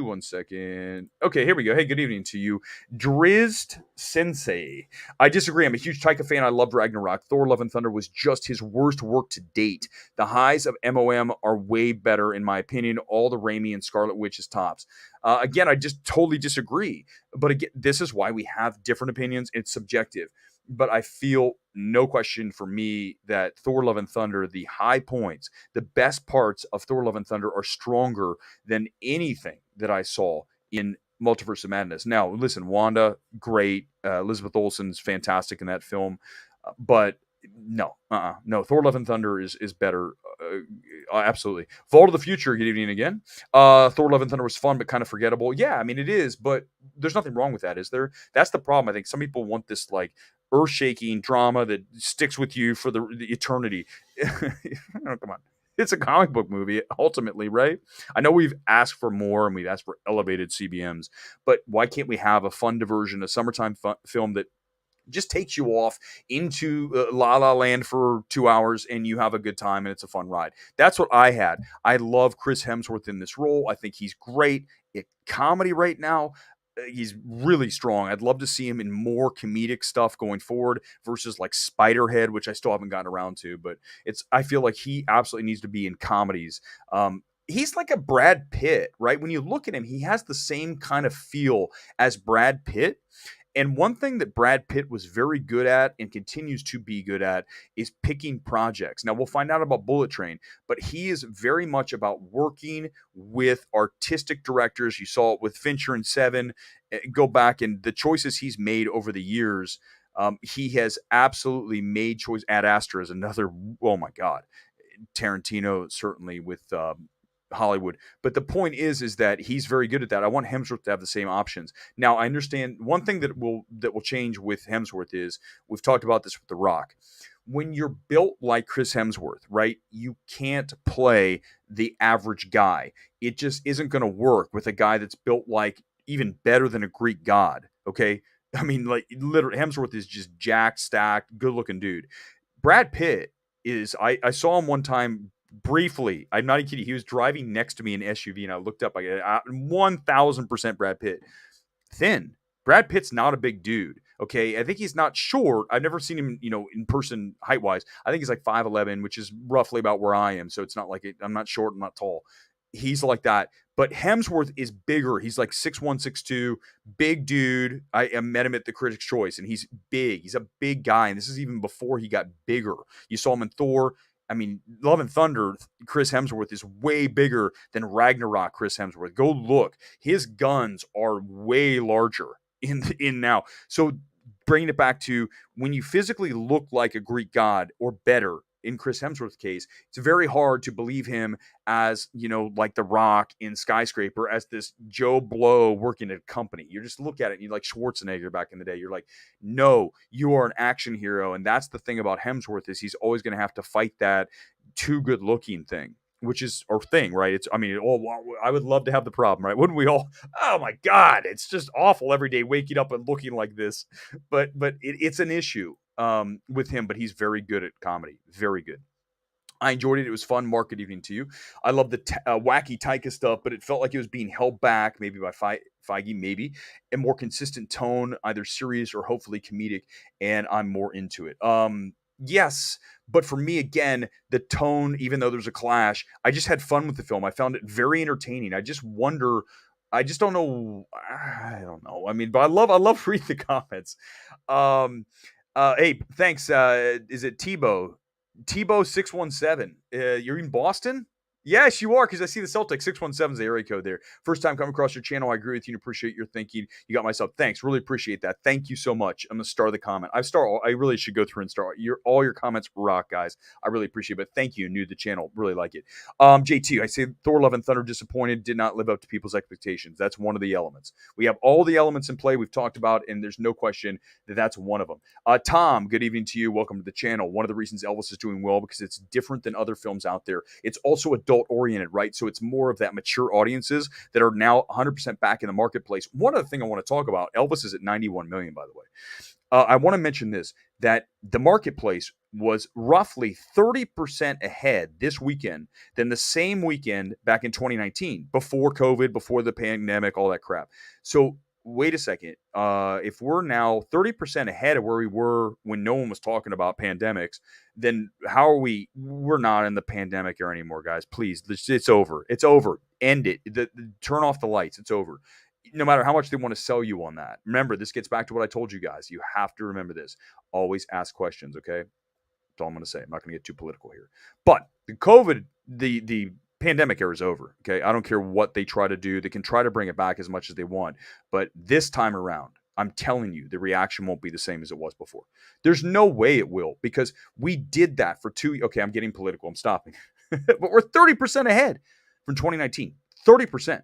[SPEAKER 1] 1 second. Okay, here we go. Hey, good evening to you, Drizzt Sensei. I disagree. I'm a huge Taika fan. I loved Ragnarok. Thor: Love and Thunder was just his worst work to date. The highs of MOM are way better, in my opinion. All the Raimi and Scarlet Witch's tops. Again, I just totally disagree. But again, this is why we have different opinions. It's subjective. But I feel no question for me that Thor: Love and Thunder, the high points, the best parts of Thor: Love and Thunder are stronger than anything that I saw in Multiverse of Madness. Now, listen, Wanda, great. Elizabeth Olsen's fantastic in that film. But no. Thor: Love and Thunder is better. Absolutely. Vault of the Future. Good evening again. Thor: Love and Thunder was fun, but kind of forgettable. Yeah, I mean it is, but there's nothing wrong with that, is there? That's the problem. I think some people want this like earth-shaking drama that sticks with you for the eternity. Oh, come on. It's a comic book movie, ultimately, right? I know we've asked for more and we've asked for elevated CBMs, but why can't we have a fun diversion, a summertime film that just takes you off into La La Land for 2 hours and you have a good time and it's a fun ride? That's what I had. I love Chris Hemsworth in this role. I think he's great at comedy right now. He's really strong. I'd love to see him in more comedic stuff going forward versus like Spiderhead, which I still haven't gotten around to. But I feel like he absolutely needs to be in comedies. He's like a Brad Pitt, right? When you look at him, he has the same kind of feel as Brad Pitt. And one thing that Brad Pitt was very good at and continues to be good at is picking projects. Now, we'll find out about Bullet Train, but he is very much about working with artistic directors. You saw it with Fincher and Seven. Go back and the choices he's made over the years. He has absolutely made choice. Ad Astra is another, oh my God. Tarantino, certainly with Hollywood. But the point is that he's very good at that. I want Hemsworth to have the same options. Now, I understand one thing that will change with Hemsworth is we've talked about this with The Rock. when you're built like Chris Hemsworth, right? You can't play the average guy. It just isn't going to work with a guy that's built like even better than a Greek god. Okay. I mean, like literally, Hemsworth is just jacked, stacked, good looking dude. Brad Pitt is, I saw him one time briefly. I'm not even kidding. He was driving next to me in an SUV and I looked up, I 1000% Brad Pitt. Thin. Brad Pitt's not a big dude. Okay. I think he's not short. I've never seen him, in person height wise. I think he's like 5'11, which is roughly about where I am. So it's not like I'm not short, I'm not tall. He's like that. But Hemsworth is bigger. He's like 6'1, 6'2, big dude. I met him at the Critics' Choice, and he's big. He's a big guy. And this is even before he got bigger. You saw him in Thor. I mean, Love and Thunder, Chris Hemsworth is way bigger than Ragnarok Chris Hemsworth. Go look. His guns are way larger in now. So bringing it back to when you physically look like a Greek god or better, in Chris Hemsworth's case, it's very hard to believe him as, like The Rock in Skyscraper, as this Joe Blow working at a company. You just look at it and you like Schwarzenegger back in the day. You're like, no, you are an action hero. And that's the thing about Hemsworth, is he's always going to have to fight that too good looking thing. Which is our thing, right? I would love to have the problem, right? Wouldn't we all? Oh my God, it's just awful every day waking up and looking like this. But it's an issue with him, but he's very good at comedy. Very good. I enjoyed it. It was fun. Mark, good evening to you. I love the wacky Taika stuff, but it felt like it was being held back, maybe by Feige, maybe a more consistent tone, either serious or hopefully comedic, and I'm more into it. Yes, but for me, again, the tone, even though there's a clash, I just had fun with the film. I found it very entertaining. I just wonder. I just don't know. I don't know. I mean, but I love reading the comments. Um, hey, thanks. Is it Tebow 617. You're in Boston? Yes, you are, because I see the Celtics 617's the area code there. First time coming across your channel. I agree with you and appreciate your thinking. You got myself. Thanks. Really appreciate that. Thank you so much. I'm gonna star the comment. I really should go through and star all your comments rock, guys. I really appreciate it. But thank you. New to the channel. Really like it. JT, I say Thor Love and Thunder disappointed, did not live up to people's expectations. That's one of the elements. We have all the elements in play we've talked about, and there's no question that that's one of them. Tom, good evening to you. Welcome to the channel. One of the reasons Elvis is doing well, because it's different than other films out there. It's also adult oriented, right? So it's more of that mature audiences that are now 100% back in the marketplace. One other thing I want to talk about, Elvis is at 91 million, by the way. I want to mention this, that the marketplace was roughly 30% ahead this weekend than the same weekend back in 2019, before COVID, before the pandemic, all that crap. So wait a second. If we're now 30% ahead of where we were when no one was talking about pandemics, then how are we? We're not in the pandemic era anymore, guys. Please, it's over. It's over. End it. Turn off the lights. It's over. No matter how much they want to sell you on that. Remember, this gets back to what I told you guys. You have to remember this. Always ask questions, okay? That's all I'm going to say. I'm not going to get too political here. But the COVID, the pandemic era is over, okay? I don't care what they try to do. They can try to bring it back as much as they want. But this time around, I'm telling you, the reaction won't be the same as it was before. There's no way it will, because we did that for okay, I'm getting political. I'm stopping. But we're 30% ahead from 2019. 30%.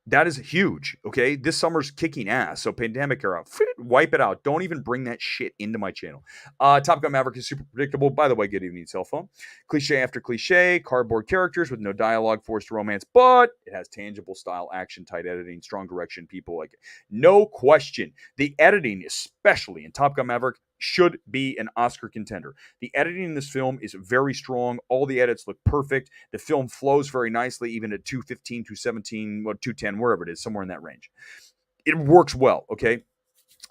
[SPEAKER 1] That is huge, okay? This summer's kicking ass. So pandemic era, wipe it out. Don't even bring that shit into my channel. Top Gun Maverick is super predictable. By the way, good evening, cell phone. Cliche after cliche, cardboard characters with no dialogue, forced romance, but it has tangible style, action, tight editing, strong direction. People like it. No question. The editing, especially in Top Gun Maverick, should be an Oscar contender. The editing in this film is very strong. All the edits look perfect. The film flows very nicely, even at 215, 217, 210, wherever it is, somewhere in that range. It works well, okay?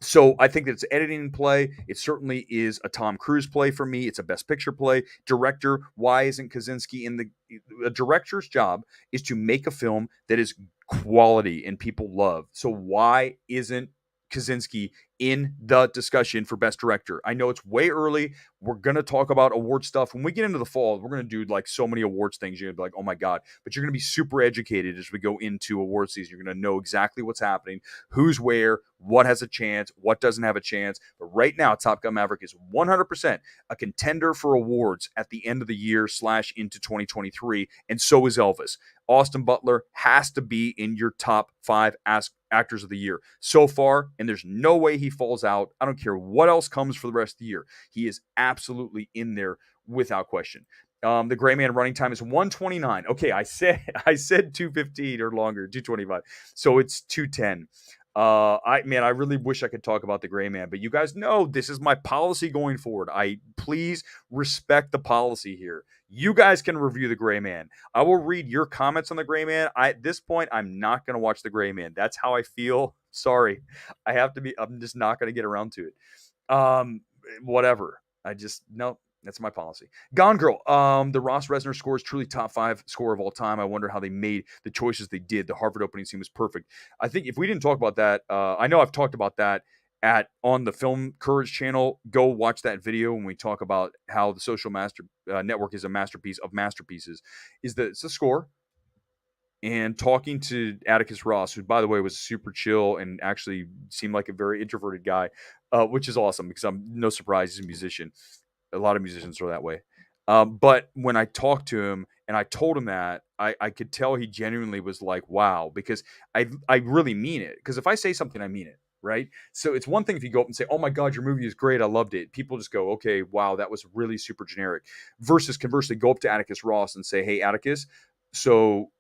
[SPEAKER 1] So I think that it's editing in play. It certainly is a Tom Cruise play for me. It's a Best Picture play. Director, why isn't Kaczynski in the director's job is to make a film that is quality and people love. So why isn't Kaczynski in the discussion for Best Director? I know it's way early. We're going to talk about award stuff. When we get into the fall, we're going to do like so many awards things. You're going to be like, oh my God. But you're going to be super educated as we go into award season. You're going to know exactly what's happening, who's where, what has a chance, what doesn't have a chance. But right now, Top Gun Maverick is 100% a contender for awards at the end of the year / into 2023. And so is Elvis. Austin Butler has to be in your top 5 actors of the year so far, and there's no way he falls out. I don't care what else comes for the rest of the year. He is absolutely in there without question. The Gray Man running time is 129. Okay, I said 215 or longer, 225. So it's 210. I really wish I could talk about the Gray Man, but you guys know this is my policy going forward. I please respect the policy here. You guys can review the Gray Man. I will read your comments on the Gray Man. At this point, I'm not going to watch the Gray Man. That's how I feel. Sorry, I'm just not going to get around to it. Whatever. I just no. That's my policy. Gone Girl. The Ross Resner score is truly top 5 score of all time. I wonder how they made the choices they did. The Harvard opening scene was perfect. I think if we didn't talk about that, I know I've talked about that on the Film Courage channel. Go watch that video when we talk about how the Social Master Network is a masterpiece of masterpieces. It's the score. And talking to Atticus Ross, who, by the way, was super chill and actually seemed like a very introverted guy, which is awesome because I'm no surprise he's a musician. A lot of musicians are that way. But when I talked to him and I told him that, I could tell he genuinely was like, wow, because I really mean it. Because if I say something, I mean it. Right. So it's one thing if you go up and say, oh my God, your movie is great. I loved it. People just go, okay, wow, that was really super generic. Versus conversely, go up to Atticus Ross and say, hey, Atticus, so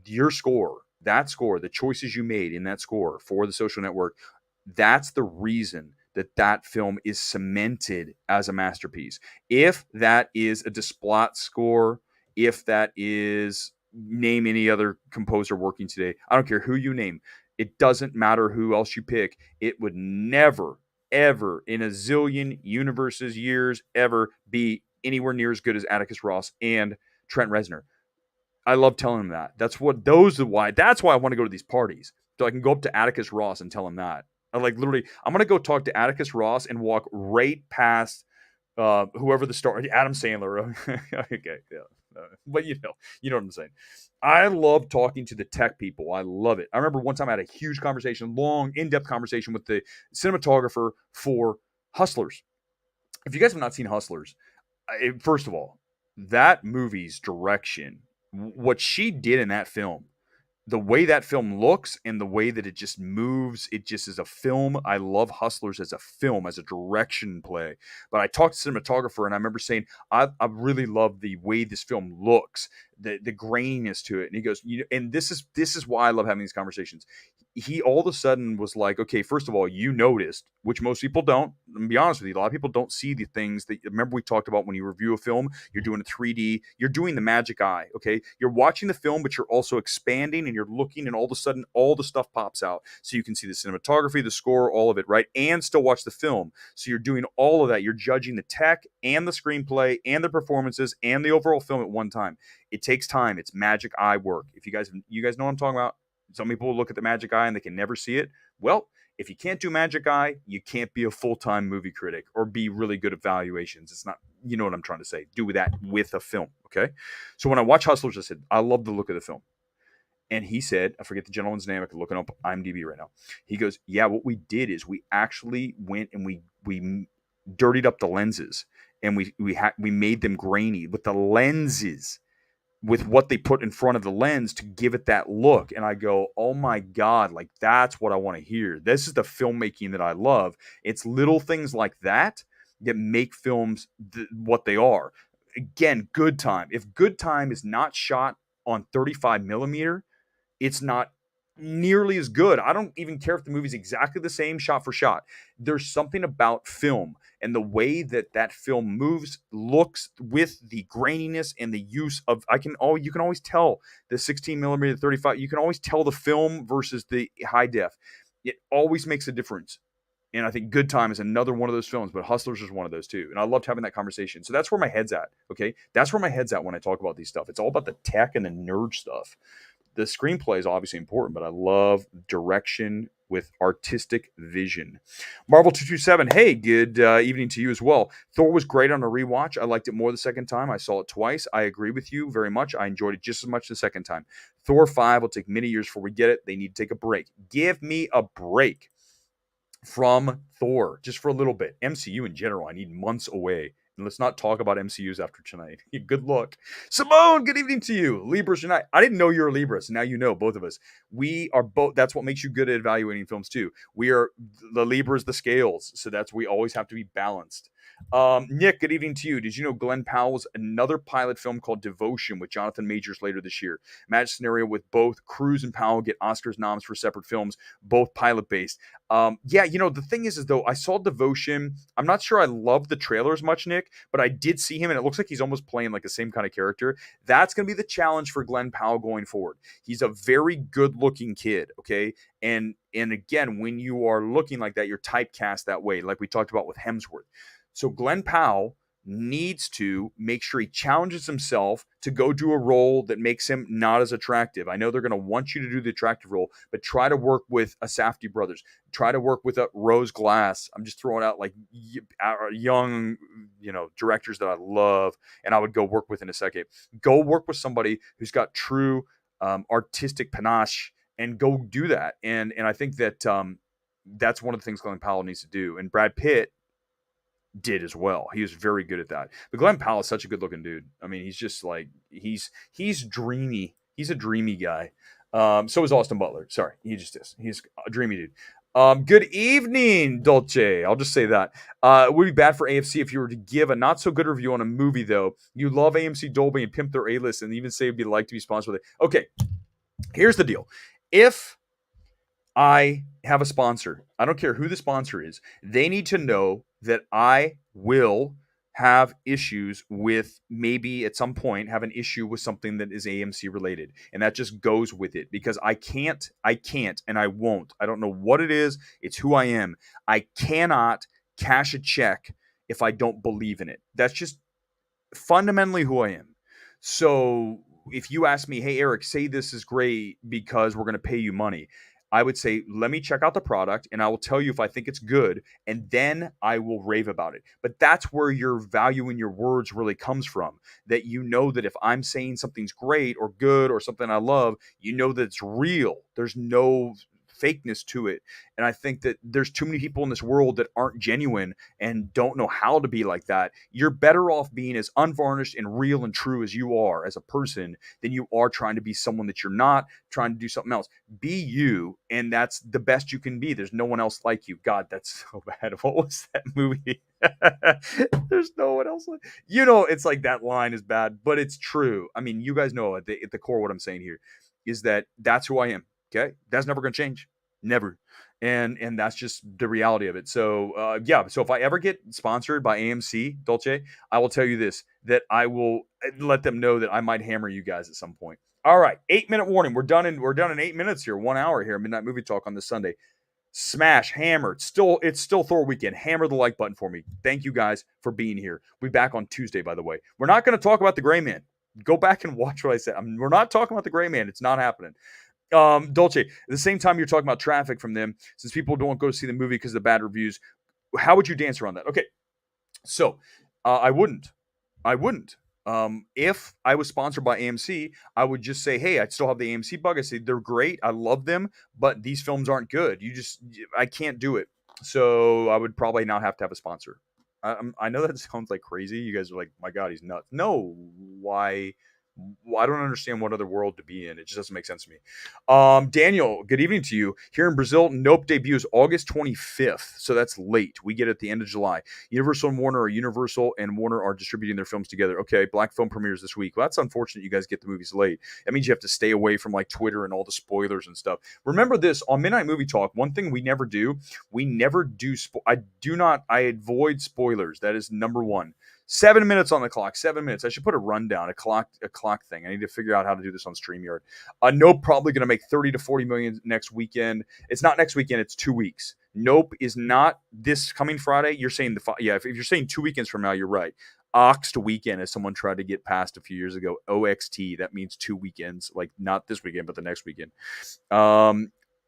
[SPEAKER 1] your score, that score, the choices you made in that score for the Social Network, that's the reason that film is cemented as a masterpiece. If that is a Desplat score, if that is name any other composer working today, I don't care who you name. It doesn't matter who else you pick. It would never, ever in a zillion universes, years, ever be anywhere near as good as Atticus Ross and Trent Reznor. I love telling him that. That's why I want to go to these parties. So I can go up to Atticus Ross and tell him that. I like literally, I'm gonna go talk to Atticus Ross and walk right past whoever the star, Adam Sandler. Okay, yeah. But you know what I'm saying. I love talking to the tech people. I love it. I remember one time I had a huge conversation, long, in-depth conversation with the cinematographer for Hustlers. If you guys have not seen Hustlers, first of all, that movie's direction, what she did in that film, the way that film looks and the way that it just moves, it just is a film. I love Hustlers as a film, as a direction play. But I talked to cinematographer and I remember saying, I really love the way this film looks, the graininess to it. And he goes, and this is why I love having these conversations. He all of a sudden was like, okay, first of all, you noticed, which most people don't. Let me be honest with you. A lot of people don't see the things that, remember we talked about when you review a film, you're doing a 3D, you're doing the magic eye, okay? You're watching the film, but you're also expanding and you're looking and all of a sudden all the stuff pops out. So you can see the cinematography, the score, all of it, right? And still watch the film. So you're doing all of that. You're judging the tech and the screenplay and the performances and the overall film at one time. It takes time. It's magic eye work. If you guys know what I'm talking about. Some people look at the magic eye and they can never see it. Well, if you can't do magic eye, you can't be a full-time movie critic or be really good at valuations. It's not, you know what I'm trying to say. Do that with a film, okay? So when I watch Hustlers, I said, I love the look of the film. And he said, I forget the gentleman's name. I could look it up IMDb right now. He goes, yeah, what we did is we actually went and we dirtied up the lenses and we made them grainy with the lenses, with what they put in front of the lens to give it that look. And I go, oh my God, like that's what I want to hear. This is the filmmaking that I love. It's little things like that that make films what they are. Again, Good Time. If Good Time is not shot on 35 millimeter, it's not nearly as good. I don't even care if the movie's exactly the same shot for shot. There's something about film and the way that film moves, looks, with the graininess and the use of, you can always tell the 16 millimeter, 35, you can always tell the film versus the high def. It always makes a difference. And I think Good Time is another one of those films, but Hustlers is one of those too. And I loved having that conversation. So that's where my head's at. Okay. That's where my head's at when I talk about these stuff. It's all about the tech and the nerd stuff. The screenplay is obviously important, but I love direction with artistic vision. Marvel 227, hey, good evening to you as well. Thor was great on a rewatch. I liked it more the second time. I saw it twice. I agree with you very much. I enjoyed it just as much the second time. Thor 5 will take many years before we get it. They need to take a break. Give me a break from Thor just for a little bit. MCU in general, I need months away. Let's not talk about MCUs after tonight. Good luck. Simone, good evening to you. Libras tonight. I didn't know you're a Libra, so now you know, both of us. We are both, that's what makes you good at evaluating films too. We are, the Libras, the scales, so that's, we always have to be balanced. Nick, good evening to you. Did you know Glenn Powell's another pilot film called Devotion with Jonathan Majors later this year? Match scenario with both Cruise and Powell get Oscars noms for separate films, both pilot based. Yeah, the thing is though, I saw Devotion. I'm not sure I love the trailer as much, Nick, but I did see him and it looks like he's almost playing like the same kind of character. That's going to be the challenge for Glenn Powell going forward. He's a very good looking kid. Okay. And again, when you are looking like that, you're typecast that way, like we talked about with Hemsworth. So Glenn Powell needs to make sure he challenges himself to go do a role that makes him not as attractive. I know they're going to want you to do the attractive role, but try to work with a Safdie brothers. Try to work with a Rose Glass. I'm just throwing out like young, directors that I love and I would go work with in a second. Go work with somebody who's got true artistic panache and go do that. And I think that that's one of the things Glenn Powell needs to do. And Brad Pitt did as well. He was very good at that. But Glenn Powell is such a good looking dude. I mean, he's just like, he's dreamy. He's a dreamy guy. So is Austin Butler. Sorry, he just is. He's a dreamy dude. Good evening, Dolce. I'll just say that. It would be bad for AFC if you were to give a not so good review on a movie, though. You love AMC Dolby and pimp their A-list and even say it'd be like to be sponsored with it. Okay, here's the deal. If I have a sponsor, I don't care who the sponsor is, they need to know that I will have issues with, maybe at some point have an issue with something that is AMC related. And that just goes with it because I can't, and I won't. I don't know what it is. It's who I am. I cannot cash a check if I don't believe in it. That's just fundamentally who I am. So if you ask me, hey, Eric, say this is great because we're going to pay you money, I would say, let me check out the product and I will tell you if I think it's good, and then I will rave about it. But that's where your value in your words really comes from, that you know that if I'm saying something's great or good or something I love, you know that it's real. There's no fakeness to it. And I think that there's too many people in this world that aren't genuine and don't know how to be like that. You're better off being as unvarnished and real and true as you are as a person than you are trying to be someone that you're not, trying to do something else. Be you, and that's the best you can be. There's no one else like you. God, that's so bad. What was that movie? There's no one else like, it's like that line is bad, but it's true. I mean, you guys know at the core what I'm saying here is that that's who I am. Okay, that's never going to change, never, and that's just the reality of it. So yeah, so if I ever get sponsored by AMC Dolce, I will tell you this, that I will let them know that I might hammer you guys at some point. All right, 8-minute warning. We're done in 8 minutes here, 1 hour here, Midnight Movie Talk on this Sunday. Smash, hammer. It's still Thor weekend. Hammer the like button for me. Thank you guys for being here. We'll be back on Tuesday, by the way. We're not going to talk about the Gray Man. Go back and watch what I said. We're not talking about the Gray Man. It's not happening. Dolce, at the same time you're talking about traffic from them, since people don't go see the movie because of the bad reviews, how would you dance around that? Okay, so I wouldn't. If I was sponsored by AMC, I would just say, hey, I still have the AMC bug. I say they're great, I love them, but these films aren't good. I can't do it. So I would probably not have to have a sponsor. I know that sounds like crazy. You guys are like, my God, he's nuts. No, why? I don't understand what other world to be in. It just doesn't make sense to me. Daniel, good evening to you. Here in Brazil, Nope debuts August 25th, so that's late. We get it at the end of July. Universal and Warner are distributing their films together. Okay, Black Film premieres this week. Well, that's unfortunate you guys get the movies late. That means you have to stay away from like Twitter and all the spoilers and stuff. Remember this, on Midnight Movie Talk, one thing we never do, I avoid spoilers. That is number one. 7 minutes on the clock. 7 minutes. I should put a rundown, a clock thing. I need to figure out how to do this on StreamYard. Nope, probably going to make 30 to 40 million next weekend. It's not next weekend. It's 2 weeks. Nope is not this coming Friday. You're saying if you're saying 2 weekends from now, you're right. Oxt weekend, as someone tried to get past a few years ago. OXT. That means 2 weekends. Like not this weekend, but the next weekend.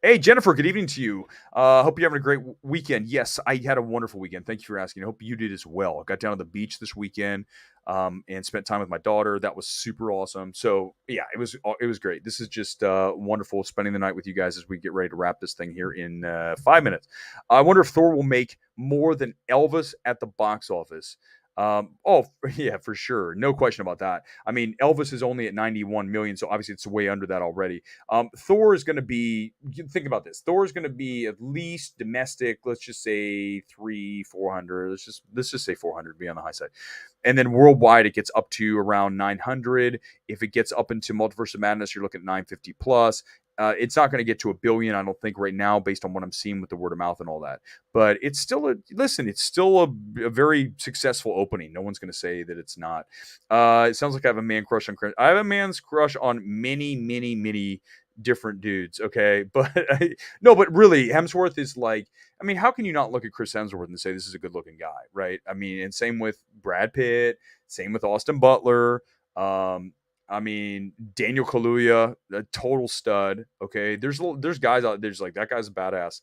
[SPEAKER 1] Hey, Jennifer, good evening to you. Hope you're having a great weekend. Yes, I had a wonderful weekend. Thank you for asking. I hope you did as well. Got down to the beach this weekend and spent time with my daughter. That was super awesome. So, yeah, it was great. This is just wonderful spending the night with you guys as we get ready to wrap this thing here in 5 minutes. I wonder if Thor will make more than Elvis at the box office. Oh, yeah, for sure. No question about that. I mean, Elvis is only at 91 million, so obviously it's way under that already. Thor is going to be, think about this. Thor is going to be at least domestic, let's just say 400. Let's just say 400, be on the high side. And then worldwide, it gets up to around 900. If it gets up into Multiverse of Madness, you're looking at 950 plus. It's not going to get to a billion, I don't think, right now, based on what I'm seeing with the word of mouth and all that. But it's still it's still a very successful opening. No one's going to say that it's not. It sounds like I have a man crush on Chris. I have a man's crush on many, many, many different dudes. Okay, but no, but really, Hemsworth is like, I mean, how can you not look at Chris Hemsworth and say this is a good looking guy, right? I mean, and same with Brad Pitt, same with Austin Butler. I mean, Daniel Kaluuya, a total stud. Okay, there's guys out there's like that guy's a badass.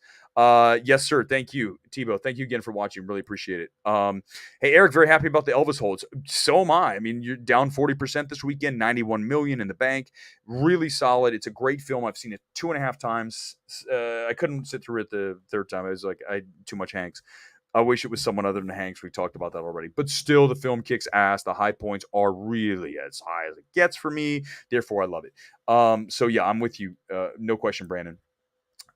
[SPEAKER 1] Yes, sir. Thank you, Tebow. Thank you again for watching. Really appreciate it. Hey, Eric, very happy about the Elvis holds. So am I. I mean, you're down 40% this weekend, 91 million in the bank. Really solid. It's a great film. I've seen it 2.5 times. I couldn't sit through it the third time. I was like, I too much Hanks. I wish it was someone other than Hanks. We talked about that already. But still, the film kicks ass. The high points are really as high as it gets for me. Therefore, I love it. So, yeah, I'm with you. No question, Brandon.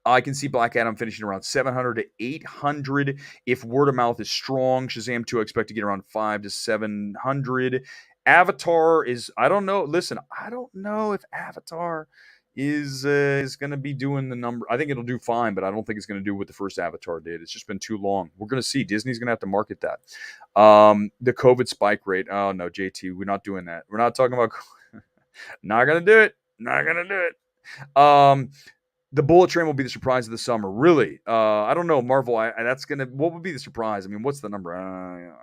[SPEAKER 1] I can see Black Adam finishing around 700 to 800 if word of mouth is strong. Shazam 2, I expect to get around 5 to 700. Avatar is, I don't know. Listen, I don't know if Avatar is going to be doing the number. I think it'll do fine, but I don't think it's going to do what the first Avatar did. It's just been too long. We're going to see. Disney's going to have to market that. The COVID spike rate. Oh, no, JT, we're not doing that. We're not talking about. Not going to do it. Not going to do it. The Bullet Train will be the surprise of the summer. Really? I don't know, Marvel. That's gonna. What would be the surprise? I mean, what's the number?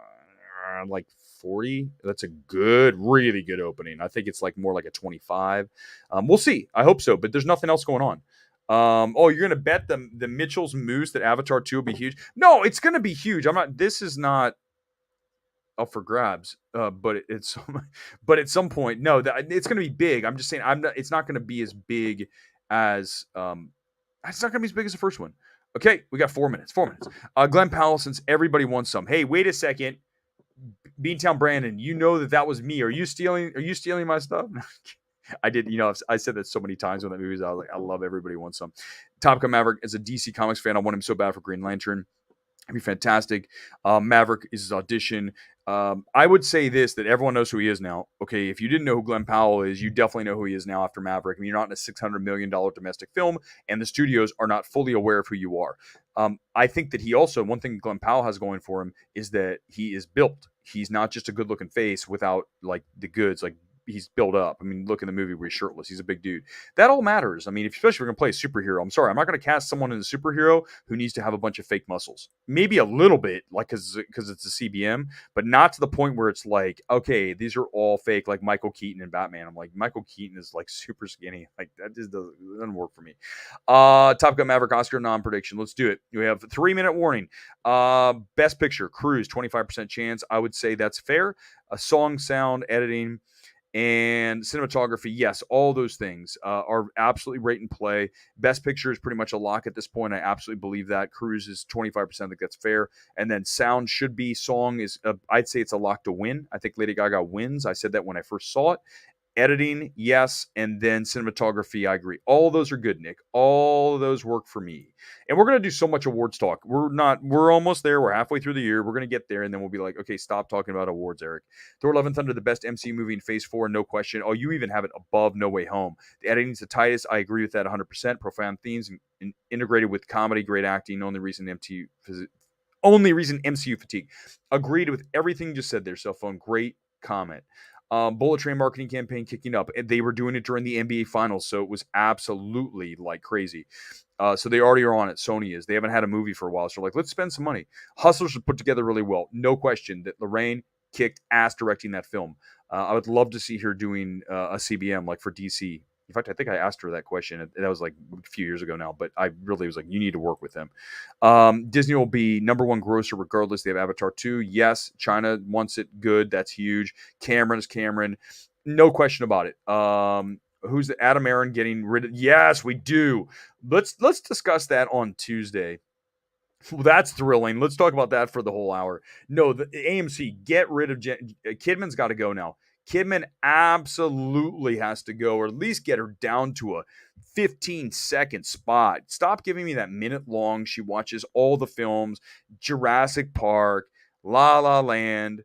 [SPEAKER 1] Like 40. That's a good, really good opening. I think it's like more like a 25. We'll see. I hope so. But there's nothing else going on. Oh, you're gonna bet the Mitchell's Moose that Avatar 2 will be huge? No, it's gonna be huge. I'm not. This is not up for grabs. But it's but at some point, no, it's going to be big. I'm just saying, I'm not. It's not going to be as big as it's not going to be as big as the first one. Okay, we got 4 minutes. 4 minutes. Glenn Powell, since everybody wants some. Hey, wait a second, Beantown Brandon. You know that was me. Are you stealing? Are you stealing my stuff? I did. You know, I said that so many times when that movie's out. Like, I love everybody wants some. Top Gun Maverick, as a DC Comics fan, I want him so bad for Green Lantern. It'd be fantastic. Maverick is his audition. I would say this, that everyone knows who he is now. Okay, if you didn't know who Glenn Powell is, you definitely know who he is now after Maverick. I mean, you're not in a $600 million domestic film, and the studios are not fully aware of who you are. I think that he also, one thing Glenn Powell has going for him is that he is built. He's not just a good-looking face without, like, the goods, like, he's built up. I mean, look in the movie where he's shirtless. He's a big dude. That all matters. I mean, especially if you're going to play a superhero. I'm sorry, I'm not going to cast someone in a superhero who needs to have a bunch of fake muscles. Maybe a little bit, like because it's a CBM, but not to the point where it's like, okay, these are all fake, like Michael Keaton and Batman. I'm like, Michael Keaton is like super skinny. Like that just doesn't work for me. Top Gun Maverick Oscar non-prediction. Let's do it. We have a 3-minute warning. Best Picture, Cruise, 25% chance. I would say that's fair. A song, sound, editing, and cinematography, yes, all those things are absolutely rate and play. Best Picture is pretty much a lock at this point. I absolutely believe that. Cruise is 25%. I think that's fair. And then sound should be. Song is, I'd say it's a lock to win. I think Lady Gaga wins. I said that when I first saw it. Editing, yes, and then cinematography, I agree. All those are good, Nick. All of those work for me. And we're going to do so much awards talk. We're almost there. We're halfway through the year. We're going to get there, and then we'll be like, okay, stop talking about awards, Eric. Thor: Love and Thunder, the best MCU movie in Phase 4, no question. Oh, you even have it above No Way Home. The editing's the tightest. I agree with that 100%. Profound themes and integrated with comedy, great acting. Only reason MCU fatigue. Agreed with everything you just said there, cell phone. Great comment. Bullet Train marketing campaign kicking up, and they were doing it during the NBA Finals, so it was absolutely like crazy. So they already are on it. Sony is. They haven't had a movie for a while, so like, let's spend some money. Hustlers was put together really well. No question that Lorraine kicked ass directing that film. I would love to see her doing a CBM like for DC. In fact, I think I asked her that question. That was like a few years ago now, but I really was like, you need to work with them. Disney will be number one grosser regardless. They have Avatar 2. Yes, China wants it good. That's huge. Cameron is Cameron. No question about it. Who's the Adam Aaron getting rid of? Yes, we do. Let's discuss that on Tuesday. Well, that's thrilling. Let's talk about that for the whole hour. No, the AMC, get rid of Kidman's got to go now. Kidman absolutely has to go, or at least get her down to a 15-second spot. Stop giving me that minute long. She watches all the films, Jurassic Park, La La Land,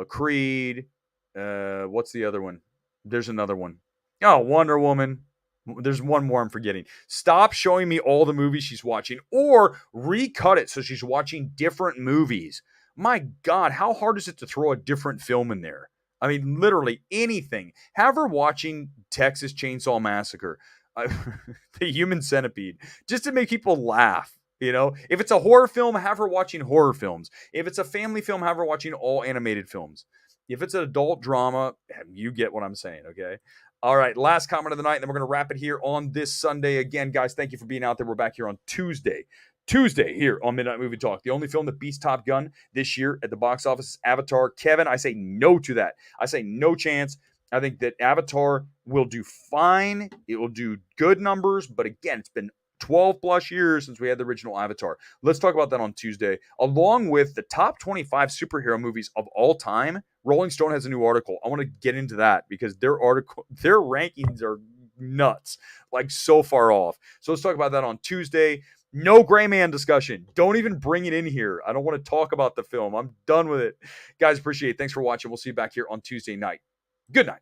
[SPEAKER 1] Creed. What's the other one? There's another one. Oh, Wonder Woman. There's one more I'm forgetting. Stop showing me all the movies she's watching or recut it so she's watching different movies. My God, how hard is it to throw a different film in there? I mean, literally anything. Have her watching Texas Chainsaw Massacre, uh, The Human Centipede, just to make people laugh. You know, if it's a horror film, have her watching horror films. If it's a family film, have her watching all animated films. If it's an adult drama, you get what I'm saying, okay? All right, last comment of the night, and then we're going to wrap it here on this Sunday. Again, guys, thank you for being out there. We're back here on Tuesday. Tuesday here on Midnight Movie Talk. The only film that beats Top Gun this year at the box office is Avatar. Kevin, I say no to that. I say no chance. I think that Avatar will do fine. It will do good numbers, but again, it's been 12 plus years since we had the original Avatar. Let's talk about that on Tuesday, along with the top 25 superhero movies of all time. Rolling Stone has a new article. I want to get into that because their rankings are nuts, like so far off. So let's talk about that on Tuesday. No Gray Man discussion. Don't even bring it in here. I don't want to talk about the film. I'm done with it. Guys, appreciate it. Thanks for watching. We'll see you back here on Tuesday night. Good night.